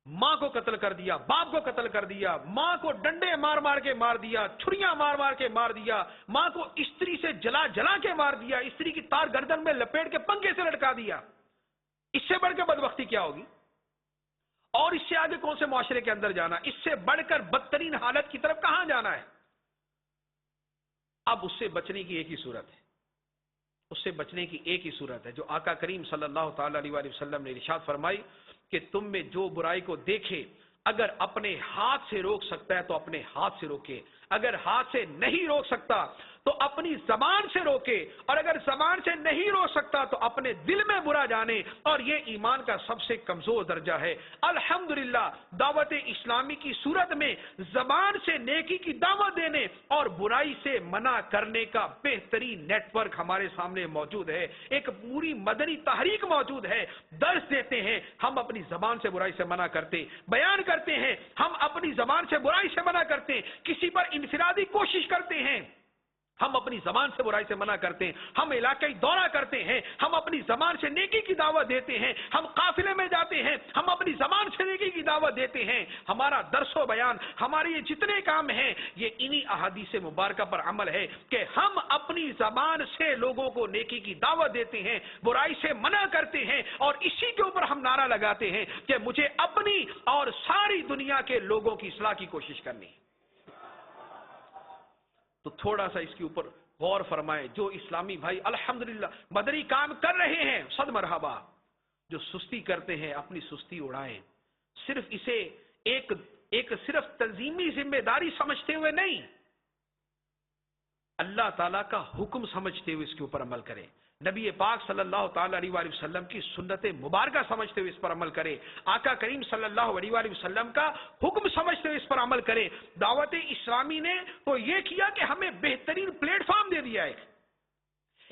B: ماں کو قتل کر دیا, باپ کو قتل کر دیا, ماں کو ڈنڈے مار مار کے مار دیا, چھریاں مار مار کے مار دیا, ماں کو استری سے جلا کے مار دیا, استری کی تار گردن میں لپیٹ کے پنکھے سے لٹکا دیا. اس سے بڑھ کے بدبختی کیا ہوگی؟ اور اس سے آگے کون سے معاشرے کے اندر جانا؟ اس سے بڑھ کر بدترین حالت کی طرف کہاں جانا ہے؟ اب اس سے بچنے کی ایک ہی صورت ہے, اس سے بچنے کی ایک ہی صورت ہے جو آقا کریم صلی اللہ تعالی علیہ وآلہ وسلم نے ارشاد فرمائی کہ تم میں جو برائی کو دیکھے اگر اپنے ہاتھ سے روک سکتا ہے تو اپنے ہاتھ سے روکے, اگر ہاتھ سے نہیں روک سکتا تو اپنی زبان سے روکے, اور اگر زبان سے نہیں روک سکتا تو اپنے دل میں برا جانے. اور یہ ایمان کا سب سے کمزور درجہ ہے. الحمدللہ دعوت اسلامی کی صورت میں زبان سے نیکی کی دعوت دینے اور برائی سے منع کرنے کا بہترین نیٹ ورک ہمارے سامنے موجود ہے. ایک پوری مدنی تحریک موجود ہے. درس دیتے ہیں, ہم اپنی زبان سے برائی سے منع کرتے, بیان کرتے ہیں, ہم اپنی زبان سے برائی سے منع کرتے, کسی پر انفرادی کوشش کرتے ہیں, ہم اپنی زبان سے برائی سے منع کرتے ہیں, ہم علاقائی دورہ کرتے ہیں, ہم اپنی زبان سے نیکی کی دعوت دیتے ہیں, ہم قافلے میں جاتے ہیں, ہم اپنی زبان سے نیکی کی دعوت دیتے ہیں. ہمارا درس و بیان, ہمارے یہ جتنے کام ہیں یہ انہی احادیث مبارکہ پر عمل ہے کہ ہم اپنی زبان سے لوگوں کو نیکی کی دعوت دیتے ہیں, برائی سے منع کرتے ہیں, اور اسی کے اوپر ہم نعرہ لگاتے ہیں کہ مجھے اپنی اور ساری دنیا کے لوگوں کی اصلاح کی کوشش کرنی ہے. تو تھوڑا سا اس کے اوپر غور فرمائیں. جو اسلامی بھائی الحمدللہ مدنی کام کر رہے ہیں, صد مرحبا. جو سستی کرتے ہیں اپنی سستی اڑائیں, صرف اسے ایک صرف تنظیمی ذمہ داری سمجھتے ہوئے نہیں, اللہ تعالیٰ کا حکم سمجھتے ہوئے اس کے اوپر عمل کریں. نبی پاک صلی اللہ تعالی علیہ وآلہ وسلم کی سنت مبارکہ سمجھتے ہوئے اس پر عمل کریں. آقا کریم صلی اللہ علیہ وآلہ وسلم کا حکم سمجھتے ہوئے اس پر عمل کریں. دعوت اسلامی نے تو یہ کیا کہ ہمیں بہترین پلیٹ فارم دے دیا ہے,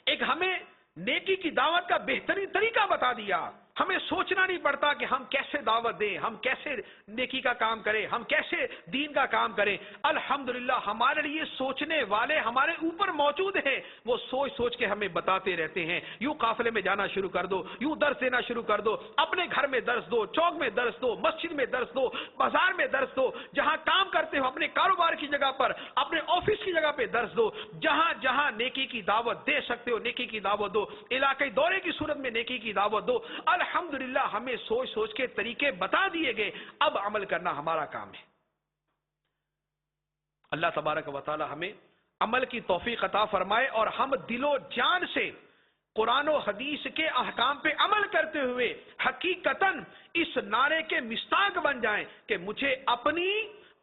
B: ایک ہمیں نیکی کی دعوت کا بہترین طریقہ بتا دیا. ہمیں سوچنا نہیں پڑتا کہ ہم کیسے دعوت دیں, ہم کیسے نیکی کا کام کریں, ہم کیسے دین کا کام کریں. الحمدللہ ہمارے لیے سوچنے والے ہمارے اوپر موجود ہیں, وہ سوچ کے ہمیں بتاتے رہتے ہیں. یوں قافلے میں جانا شروع کر دو, یوں درس دینا شروع کر دو, اپنے گھر میں درس دو, چوک میں درس دو, مسجد میں درس دو, بازار میں درس دو, جہاں کام کرتے ہو اپنے کاروبار کی جگہ پر, اپنے آفس کی جگہ پہ درس دو. جہاں جہاں نیکی کی دعوت دے سکتے ہو نیکی کی دعوت دو, علاقائی دورے کی صورت میں نیکی کی دعوت دو. الحمدللہ ہمیں سوچ کے طریقے بتا دیے گئے, اب عمل کرنا ہمارا کام ہے. اللہ تبارک و تعالی ہمیں عمل کی توفیق عطا فرمائے اور ہم دل و جان سے قرآن و حدیث کے احکام پہ عمل کرتے ہوئے حقیقتاً اس نعرے کے مصداق بن جائیں کہ مجھے اپنی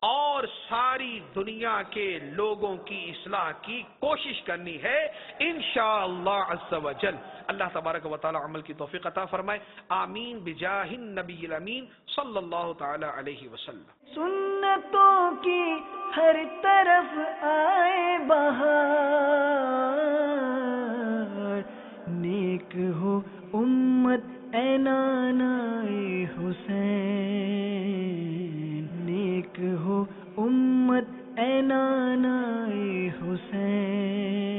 B: اور ساری دنیا کے لوگوں کی اصلاح کی کوشش کرنی ہے انشاءاللہ عز و جل۔ اللہ تبارک و تعالی عمل کی توفیق عطا فرمائے، آمین بجاہ النبی الامین صلی اللہ تعالی علیہ وسلم۔
A: سنتوں کی ہر طرف آئے بہار، نیک ہو امت اے نانا حسین، نیک ہو امت اے نانا حسین۔